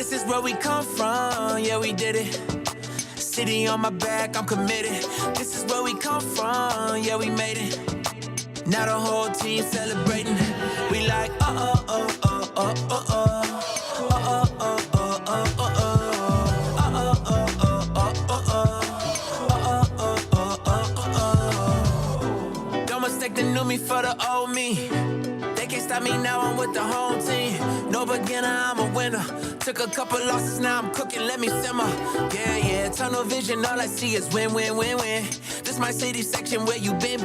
This is where we come from, yeah, we did it. City on my back, I'm committed. This is where we come from, yeah, we made it. Now the whole team celebrating. We like, Don't mistake the new me for the old me. They can't stop me now, I'm with the home team. No beginner, I'm a winner. Took a couple losses, now I'm cooking, let me simmer. Yeah, tunnel vision, all I see is win, win, win, win. This my city section where you been.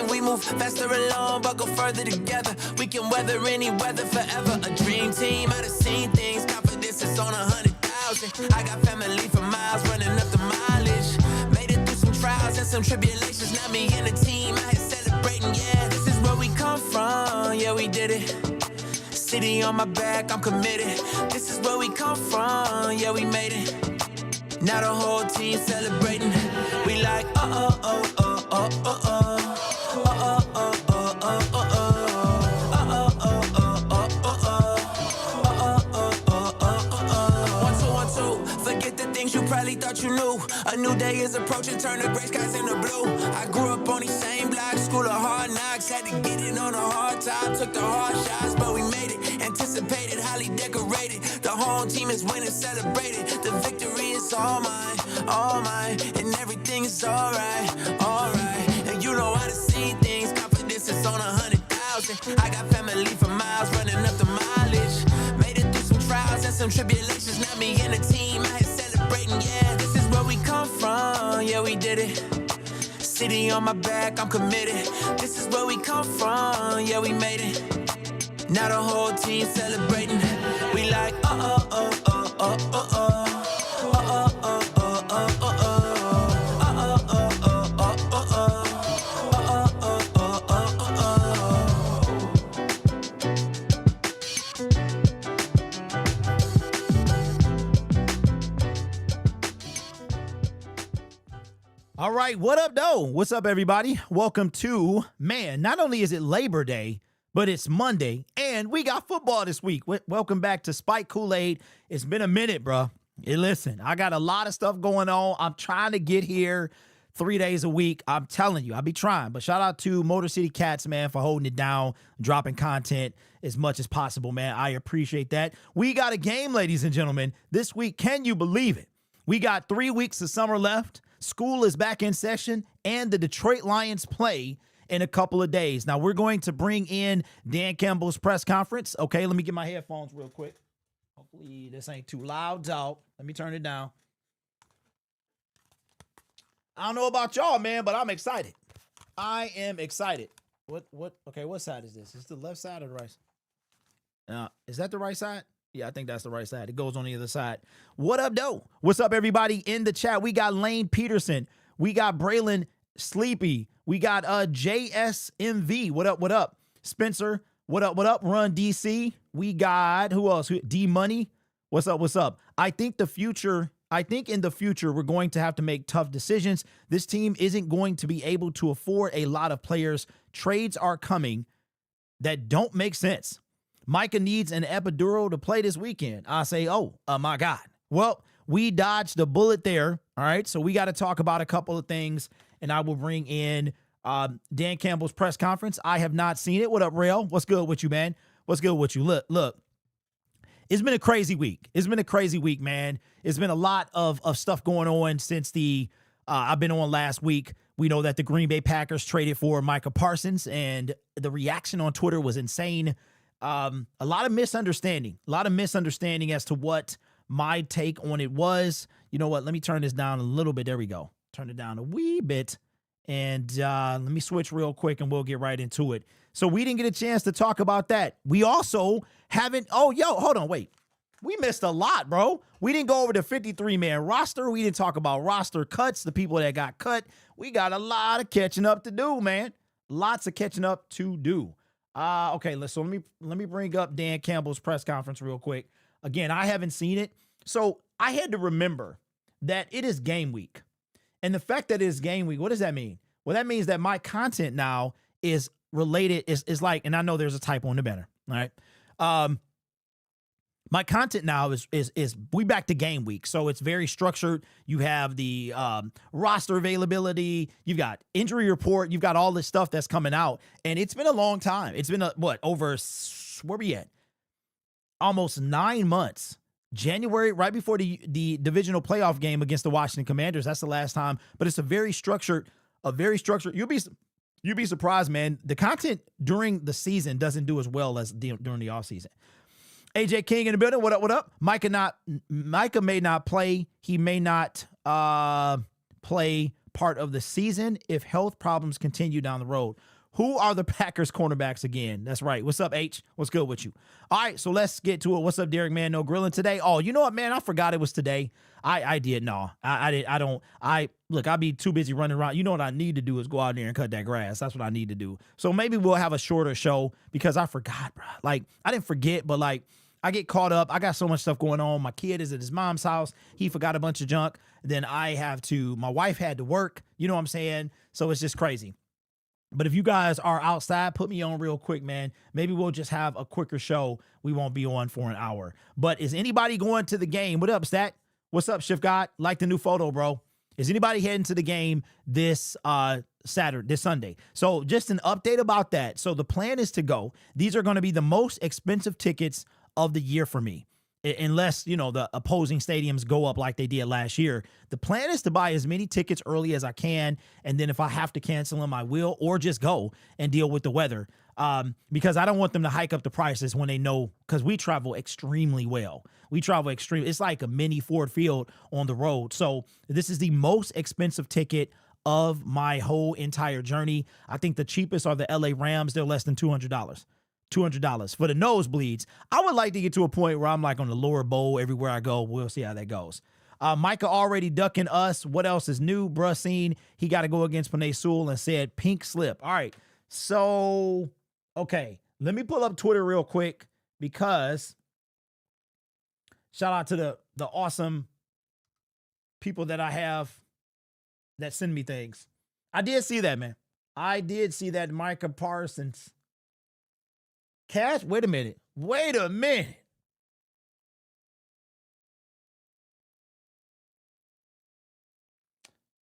We move faster alone, but go further together. We can weather any weather forever. A dream team, I done seen things. Confidence is on 100,000. I got family for miles, running up the mileage. Made it through some trials and some tribulations. Now me and the team out here celebrating, yeah. This is where we come from, yeah, we did it. City on my back, I'm committed. This is where we come from, yeah, we made it. Now the whole team celebrating. We like, Forget the things you probably thought you knew. A new day is approaching, turn the gray skies into blue. I grew up on these same blocks, school of hard knocks. Had to get it on a hard time, took the hard shots, but we made it. Anticipated, highly decorated. The home team is winning, celebrated. The victory is all mine, and everything is alright. And you know how to see things, confidence is on 100,000. I got family for miles, running up the mileage. Made it through some trials and some tribulations. Now me and the team out here celebrating, yeah. This is where we come from, yeah, we did it. City on my back, I'm committed. This is where we come from, yeah, we made it. Now the whole team celebrating. We like, All right, what up, though? What's up, everybody? Welcome to, man, not only is it Labor Day, but it's Monday, and we got football this week. Welcome back to Spike Kool-Aid. It's been a minute, bro. Hey, listen, I got a lot of stuff going on. I'm trying to get here 3 days a week. I'm telling you, I'll be trying. But shout out to Motor City Cats, man, for holding it down, dropping content as much as possible, man. I appreciate that. We got a game, ladies and gentlemen, this week. Can you believe it? We got 3 weeks of summer left. School is back in session, and the Detroit Lions play in a couple of days. Now, we're going to bring in Dan Campbell's press conference. Okay, let me get my headphones real quick. Hopefully this ain't too loud, dog. Let me turn it down. I don't know about y'all, man, but I'm excited. I am excited. Okay, what side is this? Is it the left side or the right side? Is that the right side? Yeah, I think that's the right side. It goes on the other side. What up, though? What's up, everybody in the chat? We got Lane Peterson. We got Braylon Sleepy. We got JSMV. What up, what up? Spencer, what up, what up? Run DC. We got, who else? D Money. What's up, what's up? I think in the future, we're going to have to make tough decisions. This team isn't going to be able to afford a lot of players. Trades are coming that don't make sense. Micah needs an epidural to play this weekend. I say, oh my God. Well, we dodged the bullet there. All right. So we got to talk about a couple of things, and I will bring in Dan Campbell's press conference. I have not seen it. What up, Rail? What's good with you, man? What's good with you? Look, it's been a crazy week. It's been a crazy week, man. It's been a lot of stuff going on since I've been on last week. We know that the Green Bay Packers traded for Micah Parsons, and the reaction on Twitter was insane. A lot of misunderstanding as to what my take on it was. You know what? Let me turn this down a little bit. There we go. Turn it down a wee bit. And let me switch real quick and we'll get right into it. So we didn't get a chance to talk about that. We also haven't. Oh, yo, hold on. Wait, we missed a lot, bro. We didn't go over the 53-man roster. We didn't talk about roster cuts, the people that got cut. We got a lot of catching up to do, man. Lots of catching up to do. Okay, so let me bring up Dan Campbell's press conference real quick. Again, I haven't seen it, so I had to remember that it is game week. And the fact that it is game week, what does that mean? Well, that means that my content now is related, is like, and I know there's a typo in the banner, all right? my content now is we back to game week. So it's very structured. You have the roster availability. You've got injury report. You've got all this stuff that's coming out. And it's been a long time. It's been where we at? Almost 9 months. January, right before the divisional playoff game against the Washington Commanders. That's the last time. But it's a very structured. You'd be surprised, man. The content during the season doesn't do as well as during the offseason. AJ King in the building. What up? What up? Micah may not play. He may not play part of the season if health problems continue down the road. Who are the Packers cornerbacks again? That's right. What's up, H? What's good with you? All right, so let's get to it. What's up, Derek? Man, no grilling today. Oh, you know what, man? I forgot it was today. I did. No, I did. I'll be too busy running around. You know what I need to do is go out there and cut that grass. That's what I need to do. So maybe we'll have a shorter show because I forgot, bro. Like, I didn't forget, but like, I get caught up. I got so much stuff going on. My kid is at his mom's house. He forgot a bunch of junk. Then my wife had to work. You know what I'm saying? So it's just crazy. But if you guys are outside, put me on real quick, man. Maybe we'll just have a quicker show. We won't be on for an hour. But is anybody going to the game? What up, Stat? What's up, Shift God? Like the new photo, bro. Is anybody heading to the game this Sunday? So just an update about that. So the plan is to go. These are going to be the most expensive tickets of the year for me. Unless, the opposing stadiums go up like they did last year. The plan is to buy as many tickets early as I can. And then if I have to cancel them, I will, or just go and deal with the weather. Because I don't want them to hike up the prices when they know, because we travel extremely well. It's like a mini Ford Field on the road. So this is the most expensive ticket of my whole entire journey. I think the cheapest are the LA Rams. They're less than $200. $200 for the nosebleeds. I would like to get to a point where I'm like on the lower bowl everywhere I go. We'll see how that goes. Micah already ducking us. What else is new? Bruh seen he got to go against Panay Sewell and said pink slip. All right. So, okay. Let me pull up Twitter real quick because shout out to the awesome people that I have that send me things. I did see that, man. I did see that Micah Parsons. Cash, wait a minute.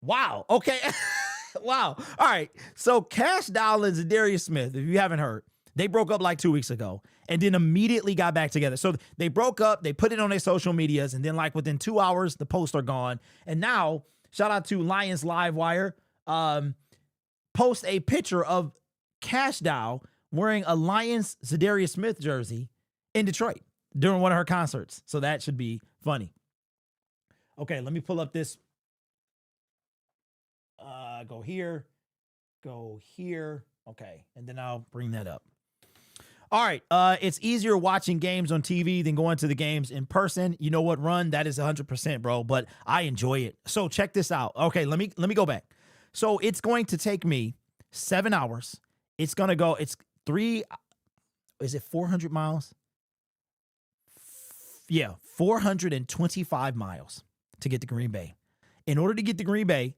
Wow. Okay. Wow. All right. So Cash Dowlins and Darius Smith, if you haven't heard, they broke up like 2 weeks ago and then immediately got back together. So they broke up, they put it on their social medias, and then like within 2 hours, the posts are gone. And now, shout out to Lions Livewire, post a picture of Cash Dow wearing a Lions Zadarius Smith jersey in Detroit during one of her concerts. So that should be funny. Okay, let me pull up this. Go here. Okay, and then I'll bring that up. All right, it's easier watching games on TV than going to the games in person. You know what, Run? That is 100%, bro, but I enjoy it. So check this out. Okay, let me go back. So it's going to take me 7 hours. It's 400 miles? Yeah, 425 miles to get to Green Bay. In order to get to Green Bay,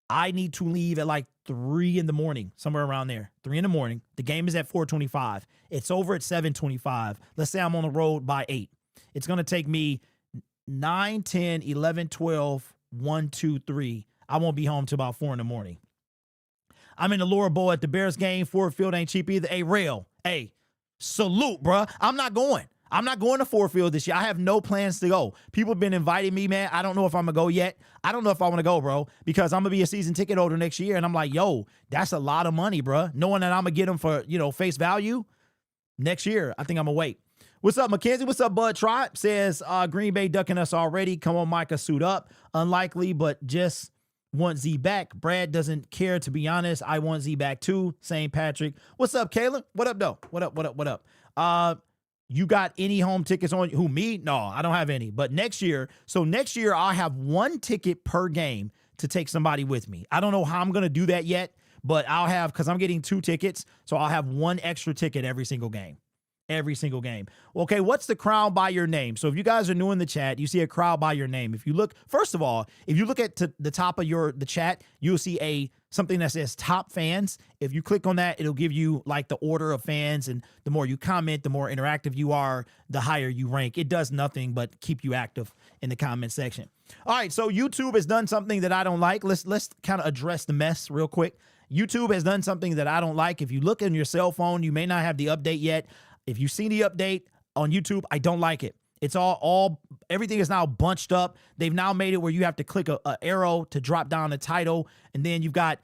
I need to leave at like 3 in the morning, somewhere around there. 3 in the morning. The game is at 4:25. It's over at 7:25. Let's say I'm on the road by 8. It's going to take me 9, 10, 11, 12, 1, 2, 3. I won't be home till about 4 in the morning. I'm in the lower bowl at the Bears game. Ford Field ain't cheap either. Hey, Rail. Hey, salute, bruh. I'm not going to Ford Field this year. I have no plans to go. People have been inviting me, man. I don't know if I'm going to go yet. I don't know if I want to go, bro, because I'm going to be a season ticket holder next year. And I'm like, yo, that's a lot of money, bruh. Knowing that I'm going to get them for, face value next year, I think I'm going to wait. What's up, Mackenzie? What's up, Bud Trot? Says Green Bay ducking us already. Come on, Micah, suit up. Unlikely, but just want Z back. Brad doesn't care, to be honest. I want Z back too. St. Patrick. What's up, Caleb? What up, though? What up? You got any home tickets on? Who, me? No, I don't have any. But next year I'll have 1 ticket per game to take somebody with me. I don't know how I'm going to do that yet, but I'll have, because I'm getting 2 tickets, so I'll have 1 extra ticket every single game. Every single game. Okay, what's the crown by your name? So if you guys are new in the chat, you see a crown by your name. If you look, first of all, if you look at the top of the chat, you'll see something that says top fans. If you click on that, it'll give you like the order of fans, and the more you comment, the more interactive you are, the higher you rank. It does nothing but keep you active in the comment section. All right, so YouTube has done something that I don't like. Let's kind of address the mess real quick. YouTube has done something that I don't like. If you look on your cell phone, you may not have the update yet. If you see the update on YouTube, I don't like it. It's everything is now bunched up. They've now made it where you have to click a arrow to drop down the title. And then you've got,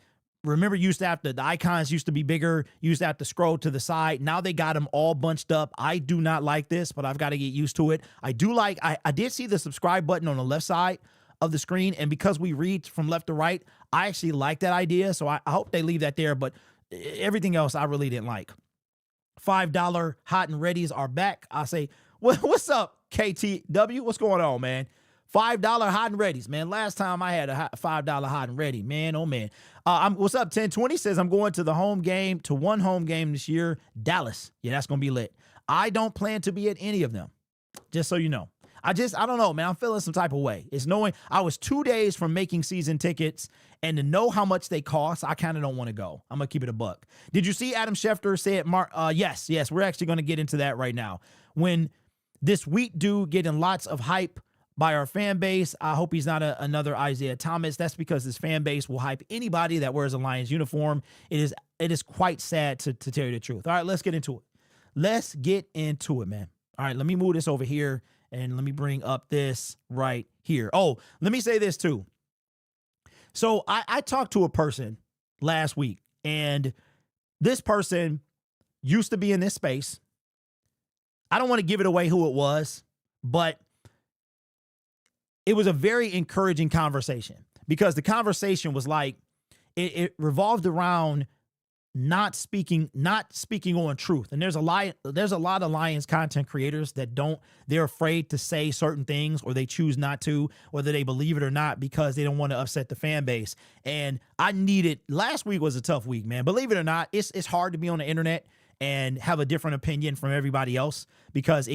remember, you used to have the icons used to be bigger. You used to have to scroll to the side. Now they got them all bunched up. I do not like this, but I've got to get used to it. I did see the subscribe button on the left side of the screen. And because we read from left to right, I actually like that idea. So I hope they leave that there. But everything else I really didn't like. $5 hot and readies are back. I say, what's up, KTW? What's going on, man? $5 hot and readies, man. Last time I had a $5 hot and ready, man. Oh, man. What's up? 1020 says I'm going to one home game this year, Dallas. Yeah, that's going to be lit. I don't plan to be at any of them, just so you know. I don't know, man. I'm feeling some type of way. It's knowing I was 2 days from making season tickets, and to know how much they cost, I kind of don't want to go. I'm going to keep it a buck. Did you see Adam Schefter say it? Yes. We're actually going to get into that right now. When this wheat dude getting lots of hype by our fan base, I hope he's not another Isaiah Thomas. That's because his fan base will hype anybody that wears a Lions uniform. It is quite sad to tell you the truth. All right, let's get into it. Let's get into it, man. All right, let me move this over here. And let me bring up this right here. Oh, let me say this too. So I talked to a person last week, and this person used to be in this space. I don't want to give it away who it was, but it was a very encouraging conversation, because the conversation was like, it revolved around not speaking on truth. And there's a lot of Lions content creators that they're afraid to say certain things, or they choose not to, whether they believe it or not, because they don't want to upset the fan base. And last week was a tough week, man. Believe it or not, it's hard to be on the internet and have a different opinion from everybody else, because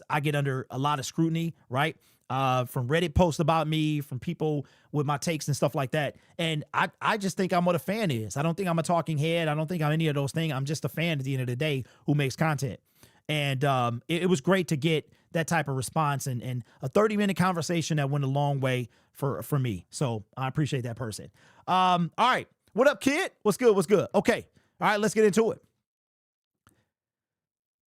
I get under a lot of scrutiny, right? From Reddit posts about me, from people with my takes and stuff like that. And I just think I'm what a fan is. I don't think I'm a talking head. I don't think I'm any of those things. I'm just a fan at the end of the day who makes content. And it was great to get that type of response and a 30-minute conversation that went a long way for me. So I appreciate that person. All right. What up, kid? What's good? Okay. All right, let's get into it.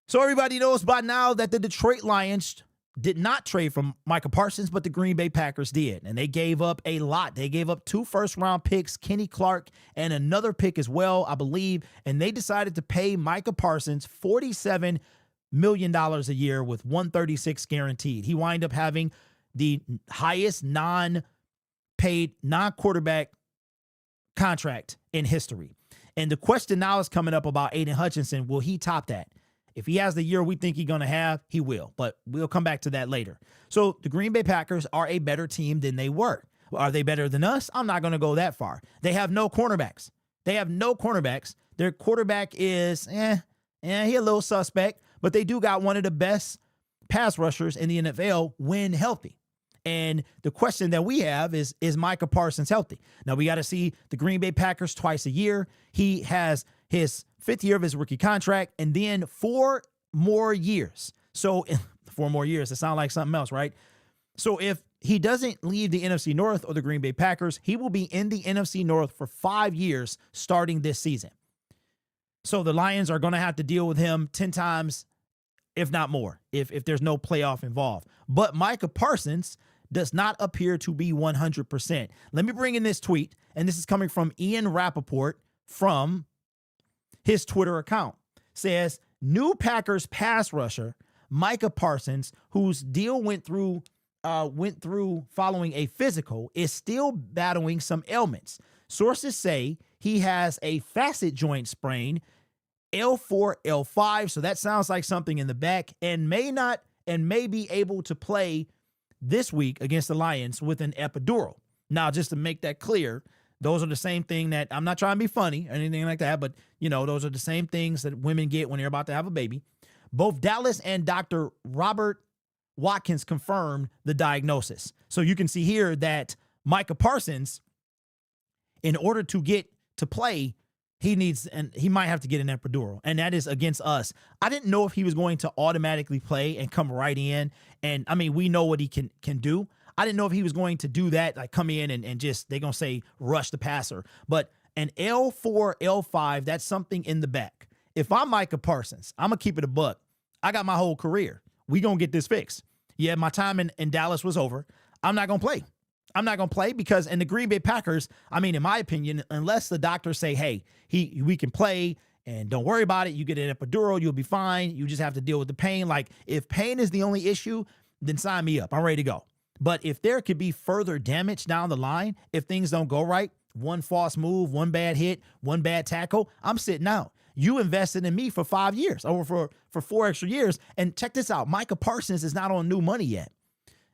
So everybody knows by now that the Detroit Lions did not trade from Micah Parsons, but the Green Bay Packers did. And they gave up a lot. They gave up 2 first-round picks, Kenny Clark, and another pick as well, I believe. And they decided to pay Micah Parsons $47 million a year with $136 guaranteed. He wind up having the highest non-paid, non-quarterback contract in history. And the question now is coming up about Aiden Hutchinson. Will he top that? If he has the year we think he's going to have, he will. But we'll come back to that later. So the Green Bay Packers are a better team than they were. Are they better than us? I'm not going to go that far. They have no cornerbacks. Their quarterback is, he a little suspect. But they do got one of the best pass rushers in the NFL when healthy. And the question that we have is Micah Parsons healthy? Now, we got to see the Green Bay Packers twice a year. He has his 5th year of his rookie contract, and then 4 more years. So 4 more years, it sounds like something else, right? So if he doesn't leave the NFC North or the Green Bay Packers, he will be in the NFC North for 5 years starting this season. So the Lions are going to have to deal with him 10 times, if not more, if there's no playoff involved. But Micah Parsons does not appear to be 100%. Let me bring in this tweet, and this is coming from Ian Rappaport from his Twitter account. Says, new Packers pass rusher Micah Parsons, whose deal went through following a physical, is still battling some ailments. Sources say he has a facet joint sprain, L4, L5, so that sounds like something in the back, and may be able to play this week against the Lions with an epidural. Now, just to make that clear, those are the same thing that, I'm not trying to be funny or anything like that, but, those are the same things that women get when they're about to have a baby. Both Dallas and Dr. Robert Watkins confirmed the diagnosis. So you can see here that Micah Parsons, in order to get to play, he might have to get an epidural, and that is against us. I didn't know if he was going to automatically play and come right in. And I mean, we know what he can do. I didn't know if he was going to do that, like come in and just, they're going to say rush the passer. But an L4, L5, that's something in the back. If I'm Micah Parsons, I'm going to keep it a buck. I got my whole career. We going to get this fixed. Yeah, my time in Dallas was over. I'm not going to play. I'm not going to play because in the Green Bay Packers, I mean, in my opinion, unless the doctors say, hey, we can play and don't worry about it, you get an epidural, you'll be fine. You just have to deal with the pain. Like, if pain is the only issue, then sign me up. I'm ready to go. But if there could be further damage down the line, if things don't go right, one false move, one bad hit, one bad tackle, I'm sitting out. You invested in me for 5 years, or for 4 extra years. And check this out. Micah Parsons is not on new money yet.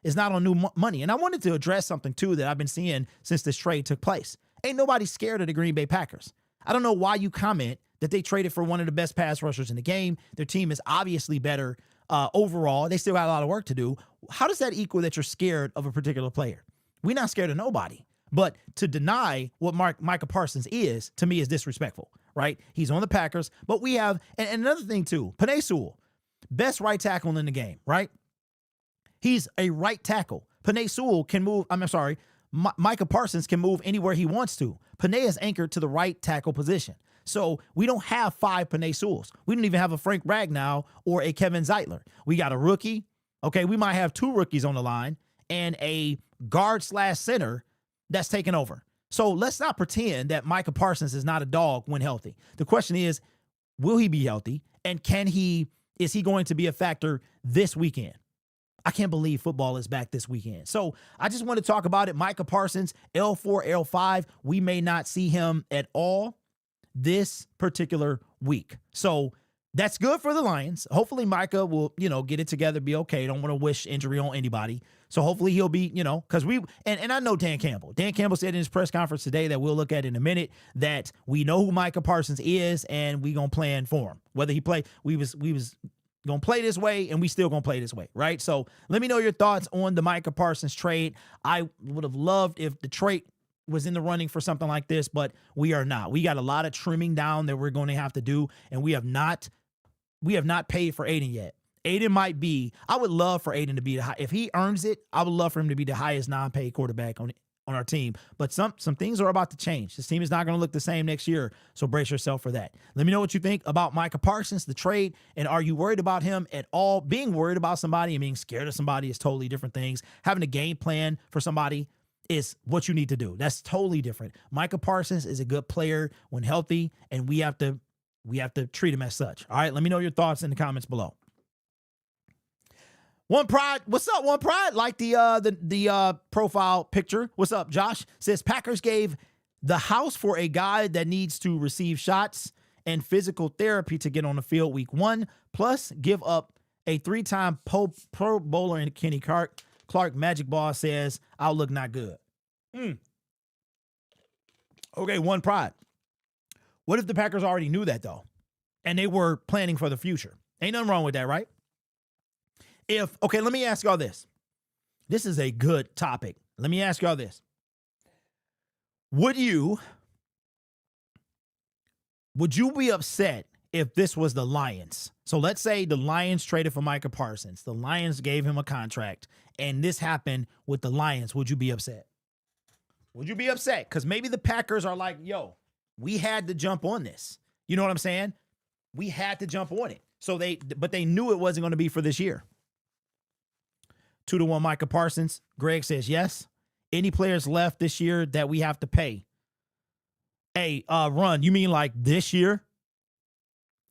It's not on new money. And I wanted to address something, too, that I've been seeing since this trade took place. Ain't nobody scared of the Green Bay Packers. I don't know why you comment that they traded for one of the best pass rushers in the game. Their team is obviously better overall. They still got a lot of work to do. How does that equal that you're scared of a particular player? We're not scared of nobody. But to deny what Micah Parsons is, to me, is disrespectful, right? He's on the Packers. But we have, and another thing, too, Penei Sewell, best right tackle in the game, right? He's a right tackle. Penei Sewell can move, Micah Parsons can move anywhere he wants to. Penei is anchored to the right tackle position. So we don't have 5 Penei Sewells. We don't even have a Frank Ragnow or a Kevin Zeitler. We got a rookie. Okay, we might have 2 rookies on the line and a guard/center that's taken over. So let's not pretend that Micah Parsons is not a dog when healthy. The question is, will he be healthy? And is he going to be a factor this weekend? I can't believe football is back this weekend. So I just want to talk about it. Micah Parsons, L4, L5, we may not see him at all this particular week. So that's good for the Lions. Hopefully Micah will, get it together, be okay. Don't want to wish injury on anybody. So hopefully he'll be, because and I know Dan Campbell. Dan Campbell said in his press conference today that we'll look at in a minute that we know who Micah Parsons is and we going to plan for him. Whether he play, we was going to play this way, and we still going to play this way, right? So let me know your thoughts on the Micah Parsons trade. I would have loved if Detroit was in the running for something like this, but we are not. We got a lot of trimming down that we're going to have to do, and we have not paid for Aiden yet. Aiden might be, I would love for Aiden to be if he earns it, I would love for him to be the highest non-paid quarterback on our team. But some things are about to change. This team is not going to look the same next year, so brace yourself for that. Let me know what you think about Micah Parsons, the trade, and are you worried about him at all? Being worried about somebody and being scared of somebody is totally different things. Having a game plan for somebody is what you need to do. That's totally different. Micah Parsons is a good player when healthy, and we have to treat him as such. All right, let me know your thoughts in the comments below. One Pride, what's up, One Pride? Like the profile picture. What's up, Josh? Says Packers gave the house for a guy that needs to receive shots and physical therapy to get on the field week 1, plus give up a 3-time Pro Bowler in Kenny Clark. Magic Ball says, outlook not good. Okay, One Pride. What if the Packers already knew that, though, and they were planning for the future? Ain't nothing wrong with that, right? Okay, let me ask y'all this. This is a good topic. Let me ask y'all this. Would you be upset if this was the Lions? So let's say the Lions traded for Micah Parsons. The Lions gave him a contract, and this happened with the Lions. Would you be upset? Would you be upset? Because maybe the Packers are like, yo, we had to jump on this. You know what I'm saying? We had to jump on it. But they knew it wasn't going to be for this year. 2-1 Micah Parsons. Greg says yes. Any players left this year that we have to pay? Hey, Run, you mean like this year?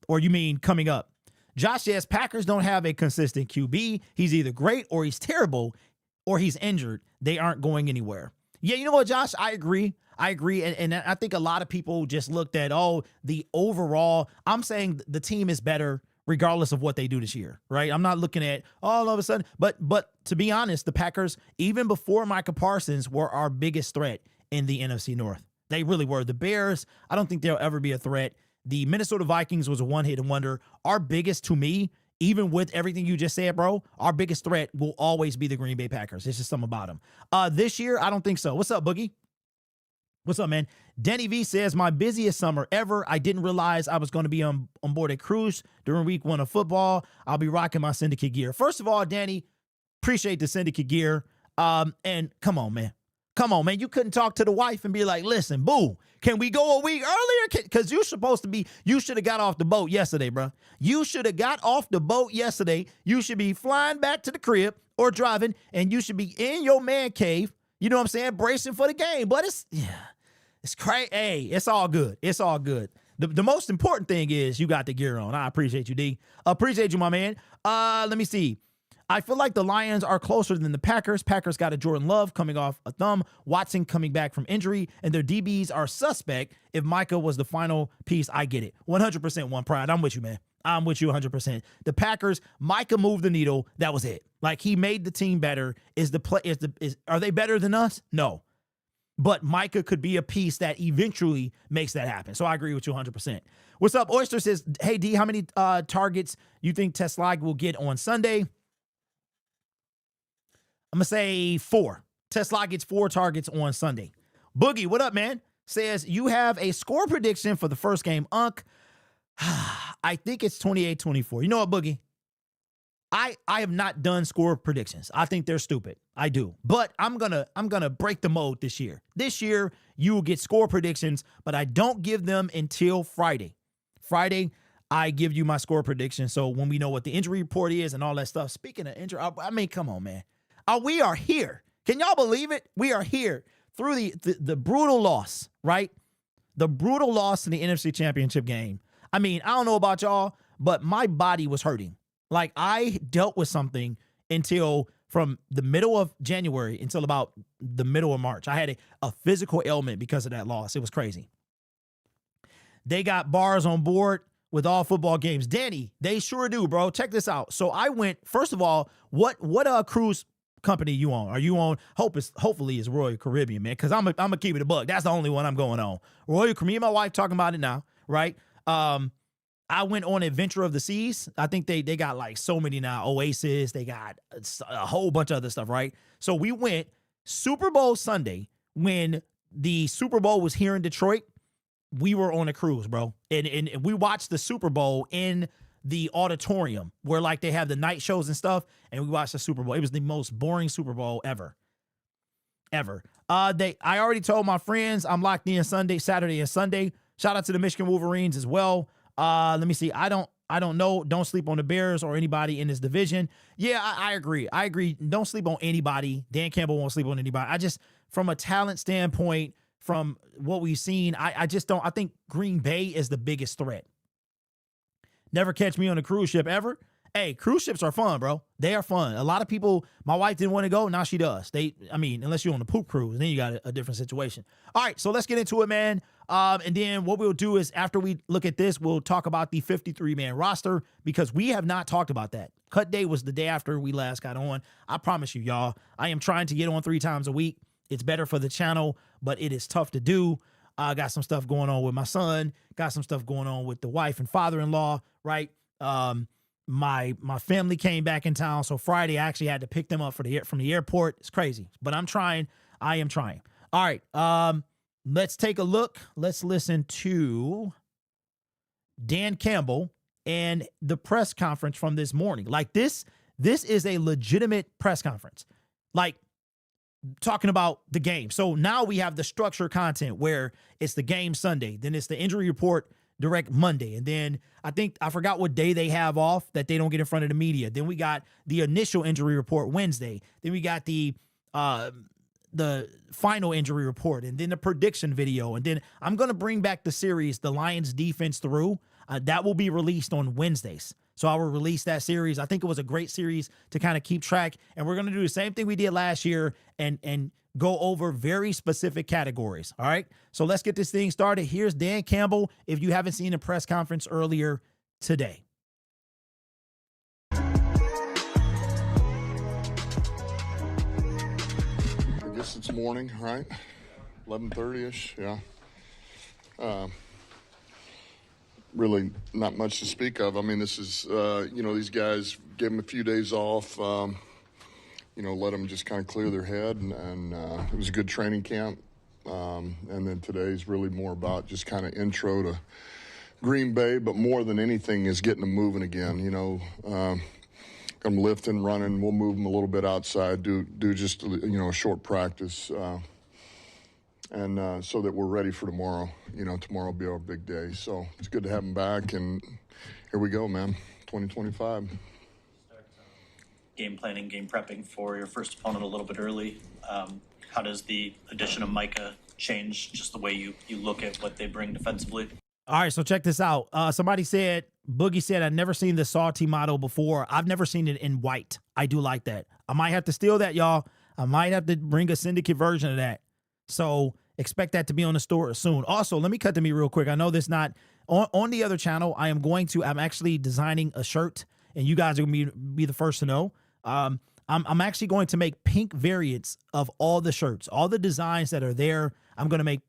Or you mean coming up? Josh says Packers don't have a consistent QB. He's either great or he's terrible or he's injured. They aren't going anywhere. Yeah, you know what, Josh? I agree. And I think a lot of people just looked at, the overall. I'm saying the team is better regardless of what they do this year, right? I'm not looking at all of a sudden. But to be honest, the Packers, even before Micah Parsons, were our biggest threat in the NFC North. They really were. The Bears, I don't think they'll ever be a threat. The Minnesota Vikings was a one-hit wonder. Our biggest, to me, even with everything you just said, bro, our biggest threat will always be the Green Bay Packers. It's just something about them. This year, I don't think so. What's up, Boogie? What's up, man? Danny V says, my busiest summer ever. I didn't realize I was going to be on board a cruise during week 1 of football. I'll be rocking my syndicate gear. First of all, Danny, appreciate the syndicate gear. And come on, man. Come on, man. You couldn't talk to the wife and be like, listen, boo, can we go a week earlier? Because you should have got off the boat yesterday, bro. You should have got off the boat yesterday. You should be flying back to the crib or driving, and you should be in your man cave, you know what I'm saying, bracing for the game. But it's crazy. Hey, it's all good. It's all good. The most important thing is you got the gear on. I appreciate you, D. Appreciate you, my man. Let me see. I feel like the Lions are closer than the Packers. Packers got a Jordan Love coming off a thumb, Watson coming back from injury, and their DBs are suspect. If Micah was the final piece, I get it. 100% One Pride. I'm with you, man. I'm with you 100%. The Packers, Micah moved the needle. That was it. Like, he made the team better. Are they better than us? No. But Micah could be a piece that eventually makes that happen. So I agree with you 100%. What's up? Oyster says, hey, D, how many targets you think Tesla will get on Sunday? I'm going to say 4. Tesla gets 4 targets on Sunday. Boogie, what up, man? Says, you have a score prediction for the first game, Unc. I think it's 28-24. You know what, Boogie? I have not done score predictions. I think they're stupid. I do. But I'm gonna break the mold this year. This year, you will get score predictions, but I don't give them until Friday. Friday, I give you my score prediction. So when we know what the injury report is and all that stuff. Speaking of injury, I mean, come on, man. We are here. Can y'all believe it? We are here through the brutal loss, right? The brutal loss in the NFC Championship game. I mean, I don't know about y'all, but my body was hurting. Like, I dealt with something from the middle of January until about the middle of March. I had a physical ailment because of that loss. It was crazy. They got bars on board with all football games. Danny, they sure do, bro. Check this out. So I went, first of all, what cruise company you on? Are you on? Hopefully it's Royal Caribbean, man, because I'm gonna keep it a buck. That's the only one I'm going on. Royal Caribbean. Me and my wife talking about it now, right? I went on Adventure of the Seas. I think they got like so many now. Oasis. They got a whole bunch of other stuff, right? So we went Super Bowl Sunday when the Super Bowl was here in Detroit. We were on a cruise, bro, and we watched the Super Bowl in the auditorium where like they have the night shows and stuff, and we watched the Super Bowl. It was the most boring Super Bowl ever. I already told my friends I'm locked in Saturday and Sunday. Shout out to the Michigan Wolverines as well. Let me see. I don't know. Don't sleep on the Bears or anybody in this division. Yeah, I agree. Don't sleep on anybody. Dan Campbell won't sleep on anybody. I just, from a talent standpoint, from what we've seen, I just don't. I think Green Bay is the biggest threat. Never catch me on a cruise ship ever. Hey, cruise ships are fun, bro. They are fun. A lot of people, my wife didn't want to go. Now she does. Unless you're on the poop cruise, then you got a different situation. All right, so let's get into it, man. And then what we'll do is after we look at this, we'll talk about the 53-man roster because we have not talked about that. Cut day was the day after we last got on. I promise you, y'all, I am trying to get on 3 times a week. It's better for the channel, but it is tough to do. I got some stuff going on with my son. Got some stuff going on with the wife and father-in-law, right? My family came back in town, so Friday I actually had to pick them up from the airport. It's crazy, but I'm trying. I am trying. All right, let's take a look. Let's listen to Dan Campbell and the press conference from this morning. Like this is a legitimate press conference. Like talking about the game. So now we have the structured content where it's the game Sunday, then it's the injury report direct Monday. And then I forgot what day they have off that they don't get in front of the media. Then we got the initial injury report Wednesday. Then we got the final injury report and then the prediction video. And then I'm going to bring back the series, the Lions defense through. That will be released on Wednesdays. So I will release that series. I think it was a great series to kind of keep track. And we're going to do the same thing we did last year and go over very specific categories. All right. So let's get this thing started. Here's Dan Campbell. If you haven't seen the press conference earlier today. I guess it's morning, right? 11:30ish. Yeah. really not much to speak of. I mean, this is, these guys gave them a few days off, let them just kind of clear their head, and it was a good training camp. And then today's really more about just kind of intro to Green Bay, but more than anything is getting them moving again. Got them lifting, running. We'll move them a little bit outside, do just a short practice, and so that we're ready for tomorrow. Tomorrow will be our big day. So it's good to have them back, and here we go, man. 2025. Game planning, game prepping for your first opponent a little bit early. How does the addition of Micah change just the way you look at what they bring defensively? All right, so check this out. Boogie said, I've never seen the salty motto before. I've never seen it in white. I do like that. I might have to steal that, y'all. I might have to bring a syndicate version of that. So expect that to be on the store soon. Also, let me cut to me real quick. I know this not on the other channel. I'm actually designing a shirt, and you guys are going to be the first to know. I'm actually going to make pink variants of all the shirts, all the designs that are there. I'm going to make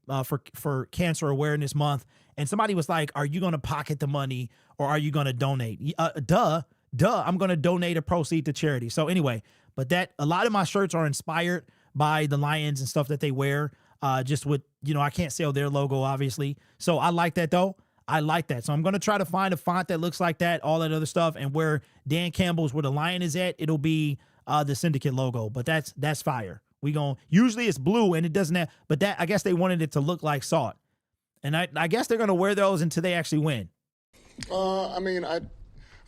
for Cancer Awareness Month. And somebody was like, are you going to pocket the money or are you going to donate? Duh. I'm going to donate a proceed to charity. So anyway, but a lot of my shirts are inspired by the Lions and stuff that they wear. Just with, I can't sell their logo, obviously. So I like that, though. I like that. So I'm going to try to find a font that looks like that, all that other stuff. And where Dan Campbell's, where the lion is at, it'll be the syndicate logo. But that's fire. Usually it's blue and it doesn't have, but I guess they wanted it to look like salt. And I guess they're going to wear those until they actually win. I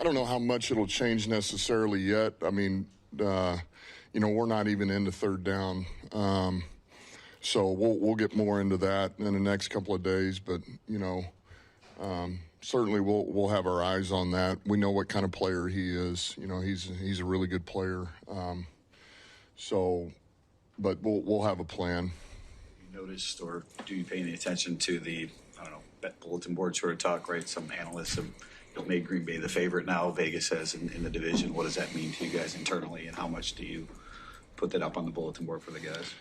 don't know how much it'll change necessarily yet. I mean, we're not even into third down. So we'll get more into that in the next couple of days. But, certainly we'll have our eyes on that. We know what kind of player he is. He's a really good player. But we'll have a plan. Noticed, or do you pay any attention to the, bet bulletin board sort of talk, right? Some analysts have made Green Bay the favorite now. Vegas has in the division. What does that mean to you guys internally, and how much do you put that up on the bulletin board for the guys?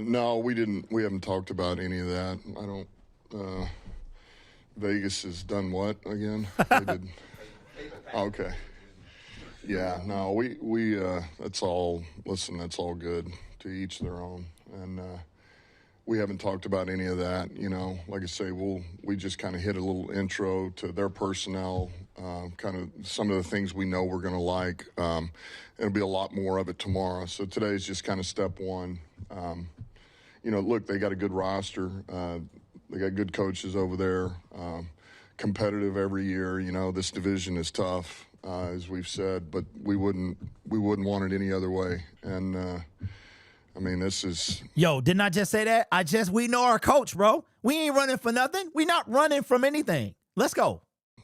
No, we didn't. We haven't talked about any of that. I don't. Vegas has done what again? They did. Okay. Yeah. No, we. That's all. Listen, that's all good. To each their own, and. We haven't talked about any of that, Like I say, we just kind of hit a little intro to their personnel, kind of some of the things we know we're going to like. It'll be a lot more of it tomorrow. So today's just kind of step one. Look, they got a good roster. They got good coaches over there, competitive every year. This division is tough, as we've said, but we wouldn't want it any other way. And this is... Yo, didn't I just say that? We know our coach, bro. We ain't running for nothing. We not running from anything. Let's go.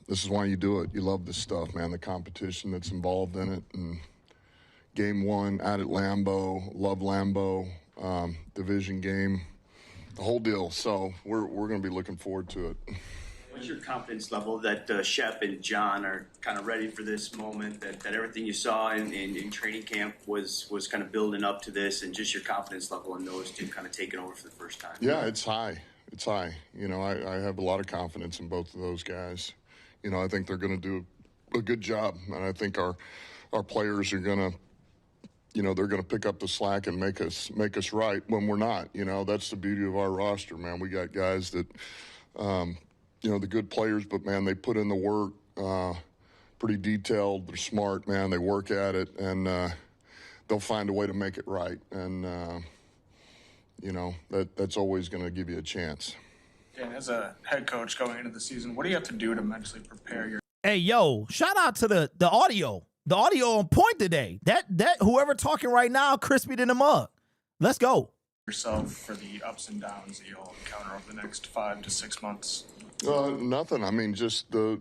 This is why you do it. You love this stuff, man, the competition that's involved in it. And game one out at Lambeau, love Lambeau, division game, the whole deal. So we're going to be looking forward to it. What's your confidence level that Shep and John are kind of ready for this moment, that everything you saw in training camp was kind of building up to this, and just your confidence level in those two kind of taking over for the first time? Yeah, it's high. It's high. I have a lot of confidence in both of those guys. I think they're going to do a good job, and I think our players are going to, they're going to pick up the slack and make us right when we're not. That's the beauty of our roster, man. We got guys that, the good players, but, man, they put in the work, pretty detailed. They're smart, man. They work at it, and they'll find a way to make it right. And, that's always going to give you a chance. Dan, as a head coach going into the season, what do you have to do to mentally prepare your... Hey, yo, shout out to the audio. The audio on point today. That whoever talking right now, crispy in the mug. Let's go. ...yourself for the ups and downs that you'll encounter over the next 5 to 6 months? Nothing. Just the,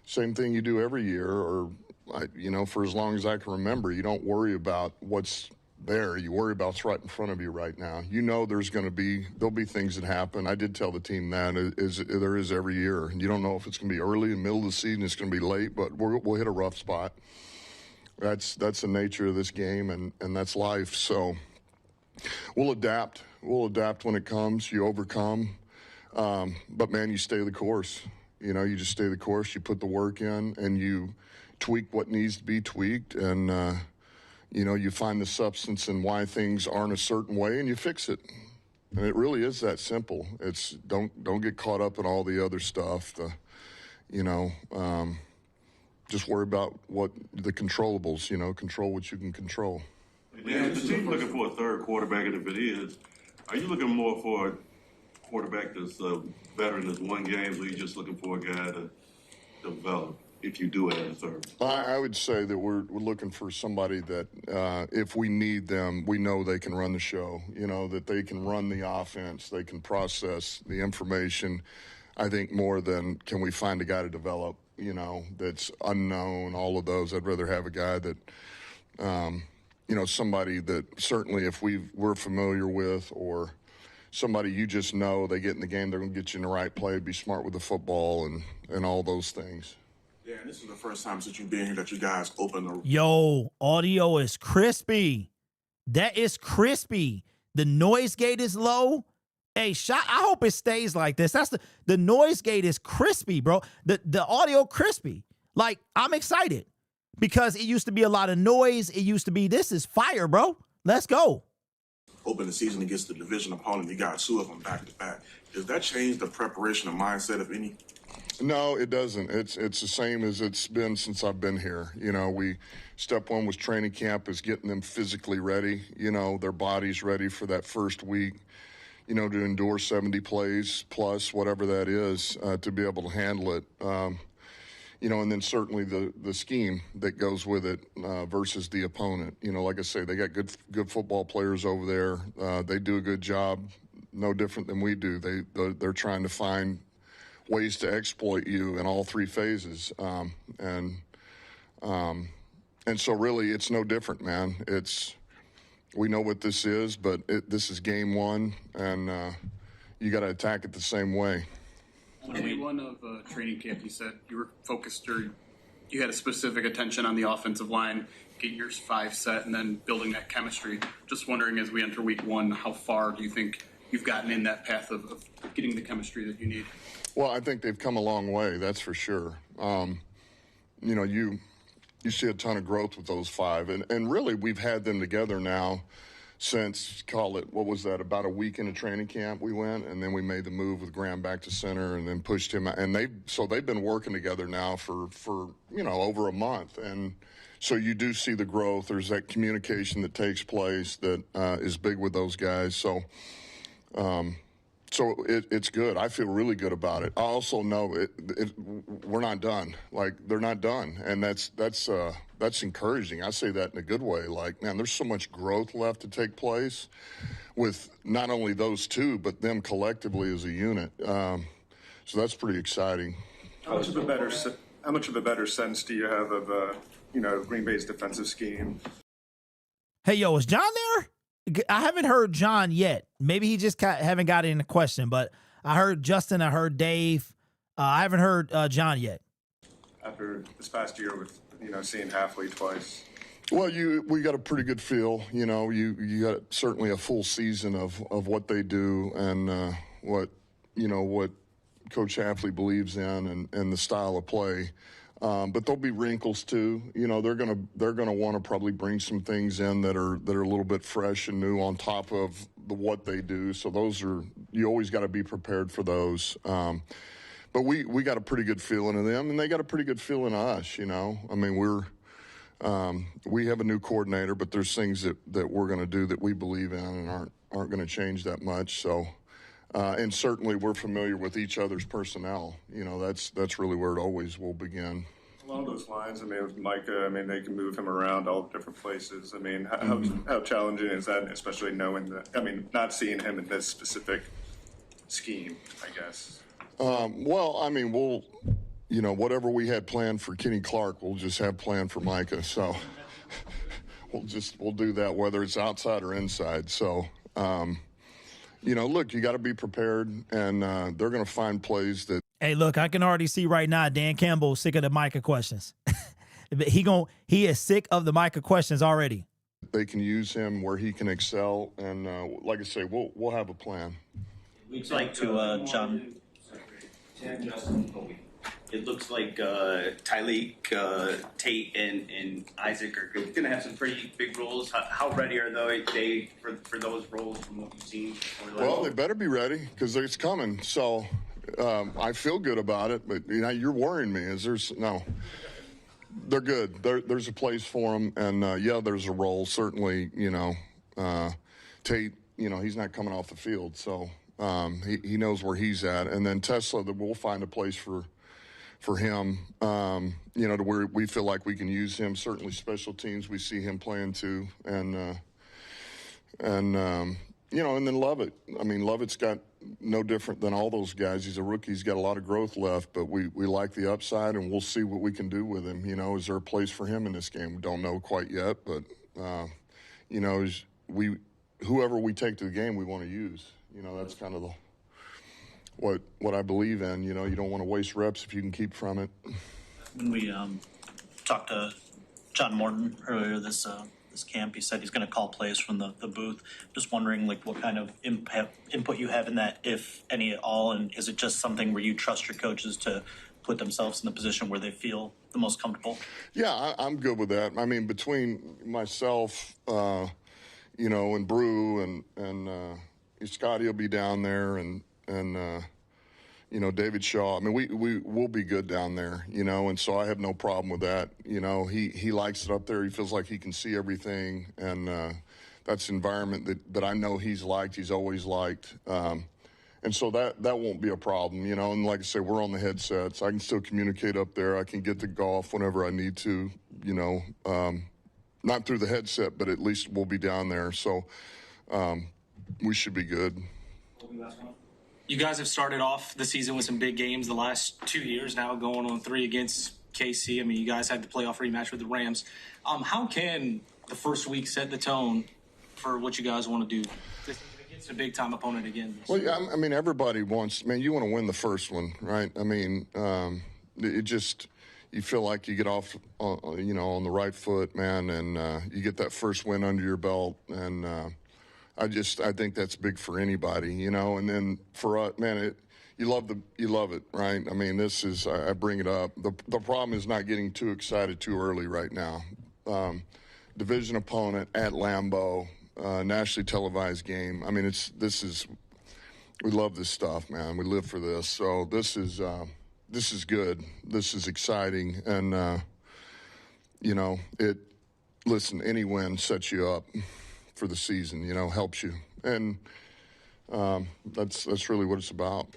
same thing you do every year, or, for as long as I can remember. You don't worry about what's there. You worry about what's right in front of you right now. There'll be things that happen. I did tell the team that there is every year. You don't know if it's going to be early, in the middle of the season, it's going to be late, but we'll hit a rough spot. That's the nature of this game, and that's life. So we'll adapt. We'll adapt when it comes. You overcome. But man, you stay the course. You know, you just stay the course. You put the work in, and you tweak what needs to be tweaked, and you know, you find the substance and why things aren't a certain way, and you fix it. And it really is that simple. It's don't get caught up in all the other stuff. Just worry about what the controllables. You know, control what you can control. Dan, the team looking for a third quarterback, and if it is, are you looking more for a quarterback that's a veteran that's won games, or are you just looking for a guy to develop if you do add a third? I would say that we're looking for somebody that if we need them, we know they can run the show, you know, that they can run the offense, they can process the information. I think more than can we find a guy to develop, you know, that's unknown, all of those. I'd rather have a guy that, you know, somebody that certainly if we're familiar with, or somebody you just know, they get in the game, they're going to get you in the right play, be smart with the football and all those things. Yeah, and this is the first time since you've been here that you guys open the... Yo, audio is crispy. That is crispy. The noise gate is low. Hey, I hope it stays like this. That's the noise gate is crispy, bro. The audio crispy. Like, I'm excited because it used to be a lot of noise. It used to be, this is fire, bro. Let's go. Open the season against the division opponent. You got two of them back to back. Does that change the preparation and mindset of any? No, it doesn't. It's the same as it's been since I've been here. You know, step one was training camp, is getting them physically ready, you know, their bodies ready for that first week, you know, to endure 70 plays plus whatever that is, to be able to handle it. You know, and then certainly the scheme that goes with it versus the opponent. You know, like I say, they got good football players over there. They do a good job, no different than we do. They're trying to find ways to exploit you in all three phases. And so really it's no different, man. We know what this is, but this is game one, and you got to attack it the same way. Day one of training camp, you said you were focused, or you had a specific attention on the offensive line, get your 5 set, and then building that chemistry. Just wondering, as we enter week one, how far do you think you've gotten in that path of getting the chemistry that you need? Well, I think they've come a long way, that's for sure. You know, you see a ton of growth with those 5, and really we've had them together now since, call it, what was that, about a week into training camp we went, and then we made the move with Graham back to center and then pushed him out. And they've been working together now for you know, over a month. And so you do see the growth. There's that communication that takes place that is big with those guys. So it's good. I feel really good about it. I also know we're not done. Like, they're not done, and that's encouraging. I say that in a good way. Like, man, there's so much growth left to take place with not only those two, but them collectively as a unit. So that's pretty exciting. How much of a better sense do you have of Green Bay's defensive scheme? Hey, yo, is John there? I haven't heard John yet. Maybe he just haven't got it in the question, but I heard Justin, I heard Dave. I haven't heard John yet. After this past year with, seeing Halfley twice. Well, we got a pretty good feel. You know, you got certainly a full season of what they do and what Coach Halfley believes in and the style of play. But there'll be wrinkles too. You know, they're gonna want to probably bring some things in that are a little bit fresh and new on top of what they do. So you always got to be prepared for those. But we got a pretty good feeling of them, and they got a pretty good feeling of us. You know, I mean, we have a new coordinator, but there's things that we're going to do that we believe in and aren't going to change that much. So. And certainly we're familiar with each other's personnel. You know, that's really where it always will begin. Along those lines, I mean, with Micah, I mean, they can move him around all different places. I mean, how challenging is that, especially knowing that, I mean, not seeing him in this specific scheme, I guess? Well, I mean, whatever we had planned for Kenny Clark, we'll just have planned for Micah. So we'll do that whether it's outside or inside. So, look, you got to be prepared, and they're going to find plays that. Hey, look, I can already see right now Dan Campbell sick of the Micah questions. He is sick of the Micah questions already. They can use him where he can excel, and like I say, we'll have a plan. We'd like to, John. It looks like Tyleek, Tate, and Isaac are going to have some pretty big roles. How ready are they for those roles from what you've seen? Well, they better be ready because it's coming. So I feel good about it, but you're worrying me. They're good. There's a place for them, and there's a role. Certainly, Tate, he's not coming off the field, so he knows where he's at. And then Tesla, that we'll find a place for him, to where we feel like we can use him. Certainly special teams, we see him playing too. And then Lovett. I mean, Lovett's got no different than all those guys. He's a rookie. He's got a lot of growth left, but we like the upside, and we'll see what we can do with him. Is there a place for him in this game? We don't know quite yet, but, whoever we take to the game, we want to use. That's kind of what I believe in. You don't want to waste reps if you can keep from it. When we talked to John Morton earlier this camp, he said he's going to call plays from the booth. Just wondering, what kind of input you have in that, if any at all, and is it just something where you trust your coaches to put themselves in the position where they feel the most comfortable? Yeah, I'm good with that. I mean, between myself, and Brew and Scotty will be down there, and David Shaw. I mean, we will be good down there, and so I have no problem with that. He likes it up there. He feels like he can see everything, and that's the environment that I know he's liked. He's always liked. And so that won't be a problem, and like I say, we're on the headsets. I can still communicate up there. I can get to golf whenever I need to, not through the headset, but at least we'll be down there. So we should be good. You guys have started off the season with some big games the last 2 years now, going on 3 against KC. I mean, you guys had the playoff rematch with the Rams. How can the first week set the tone for what you guys want to do against a big-time opponent again? Well, yeah, I mean, everybody wants – man, you want to win the first one, right? I mean, it just – you feel like you get off, on the right foot, man, and you get that first win under your belt, and I think that's big for anybody, and then for us, man, you love it, right? I mean, this is, I bring it up. The problem is not getting too excited too early right now. Division opponent at Lambeau, nationally televised game. I mean, we love this stuff, man. We live for this. So this is good. This is exciting. And, listen, any win sets you up for the season, helps you. And that's really what it's about.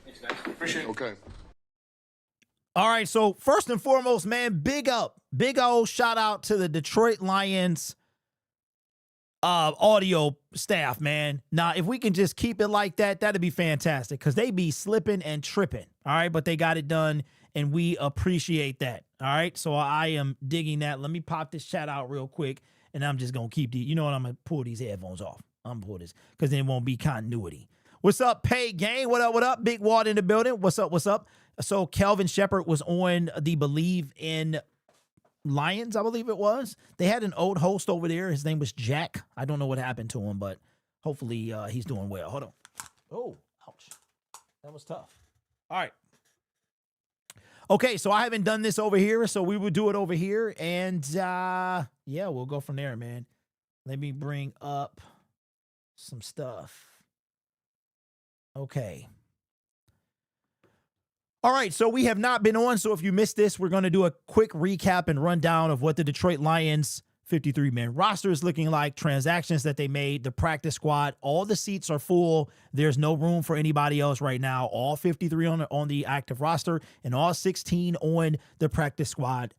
Thanks, guys. Appreciate it. Okay. All right, so first and foremost, man, big old shout out to the Detroit Lions audio staff, man. Now, if we can just keep it like that, that'd be fantastic, because they be slipping and tripping, all right? But they got it done, and we appreciate that, all right? So I am digging that. Let me pop this chat out real quick, and I'm just going to keep I'm going to pull these headphones off. I'm going to pull this, because then it won't be continuity. What's up, Pay Gang? What up? Big Wad in the building. What's up? So Kelvin Shepard was on the Believe in Lions, I believe it was. They had an old host over there. His name was Jack. I don't know what happened to him, but hopefully he's doing well. Hold on. Oh, ouch. That was tough. All right. Okay, so I haven't done this over here, so we will do it over here. And, we'll go from there, man. Let me bring up some stuff. Okay. All right, so we have not been on, so if you missed this, we're going to do a quick recap and rundown of what the Detroit Lions 53-man roster is looking like, transactions that they made, the practice squad. All the seats are full. There's no room for anybody else right now. All 53 on the active roster and all 16 on the practice squad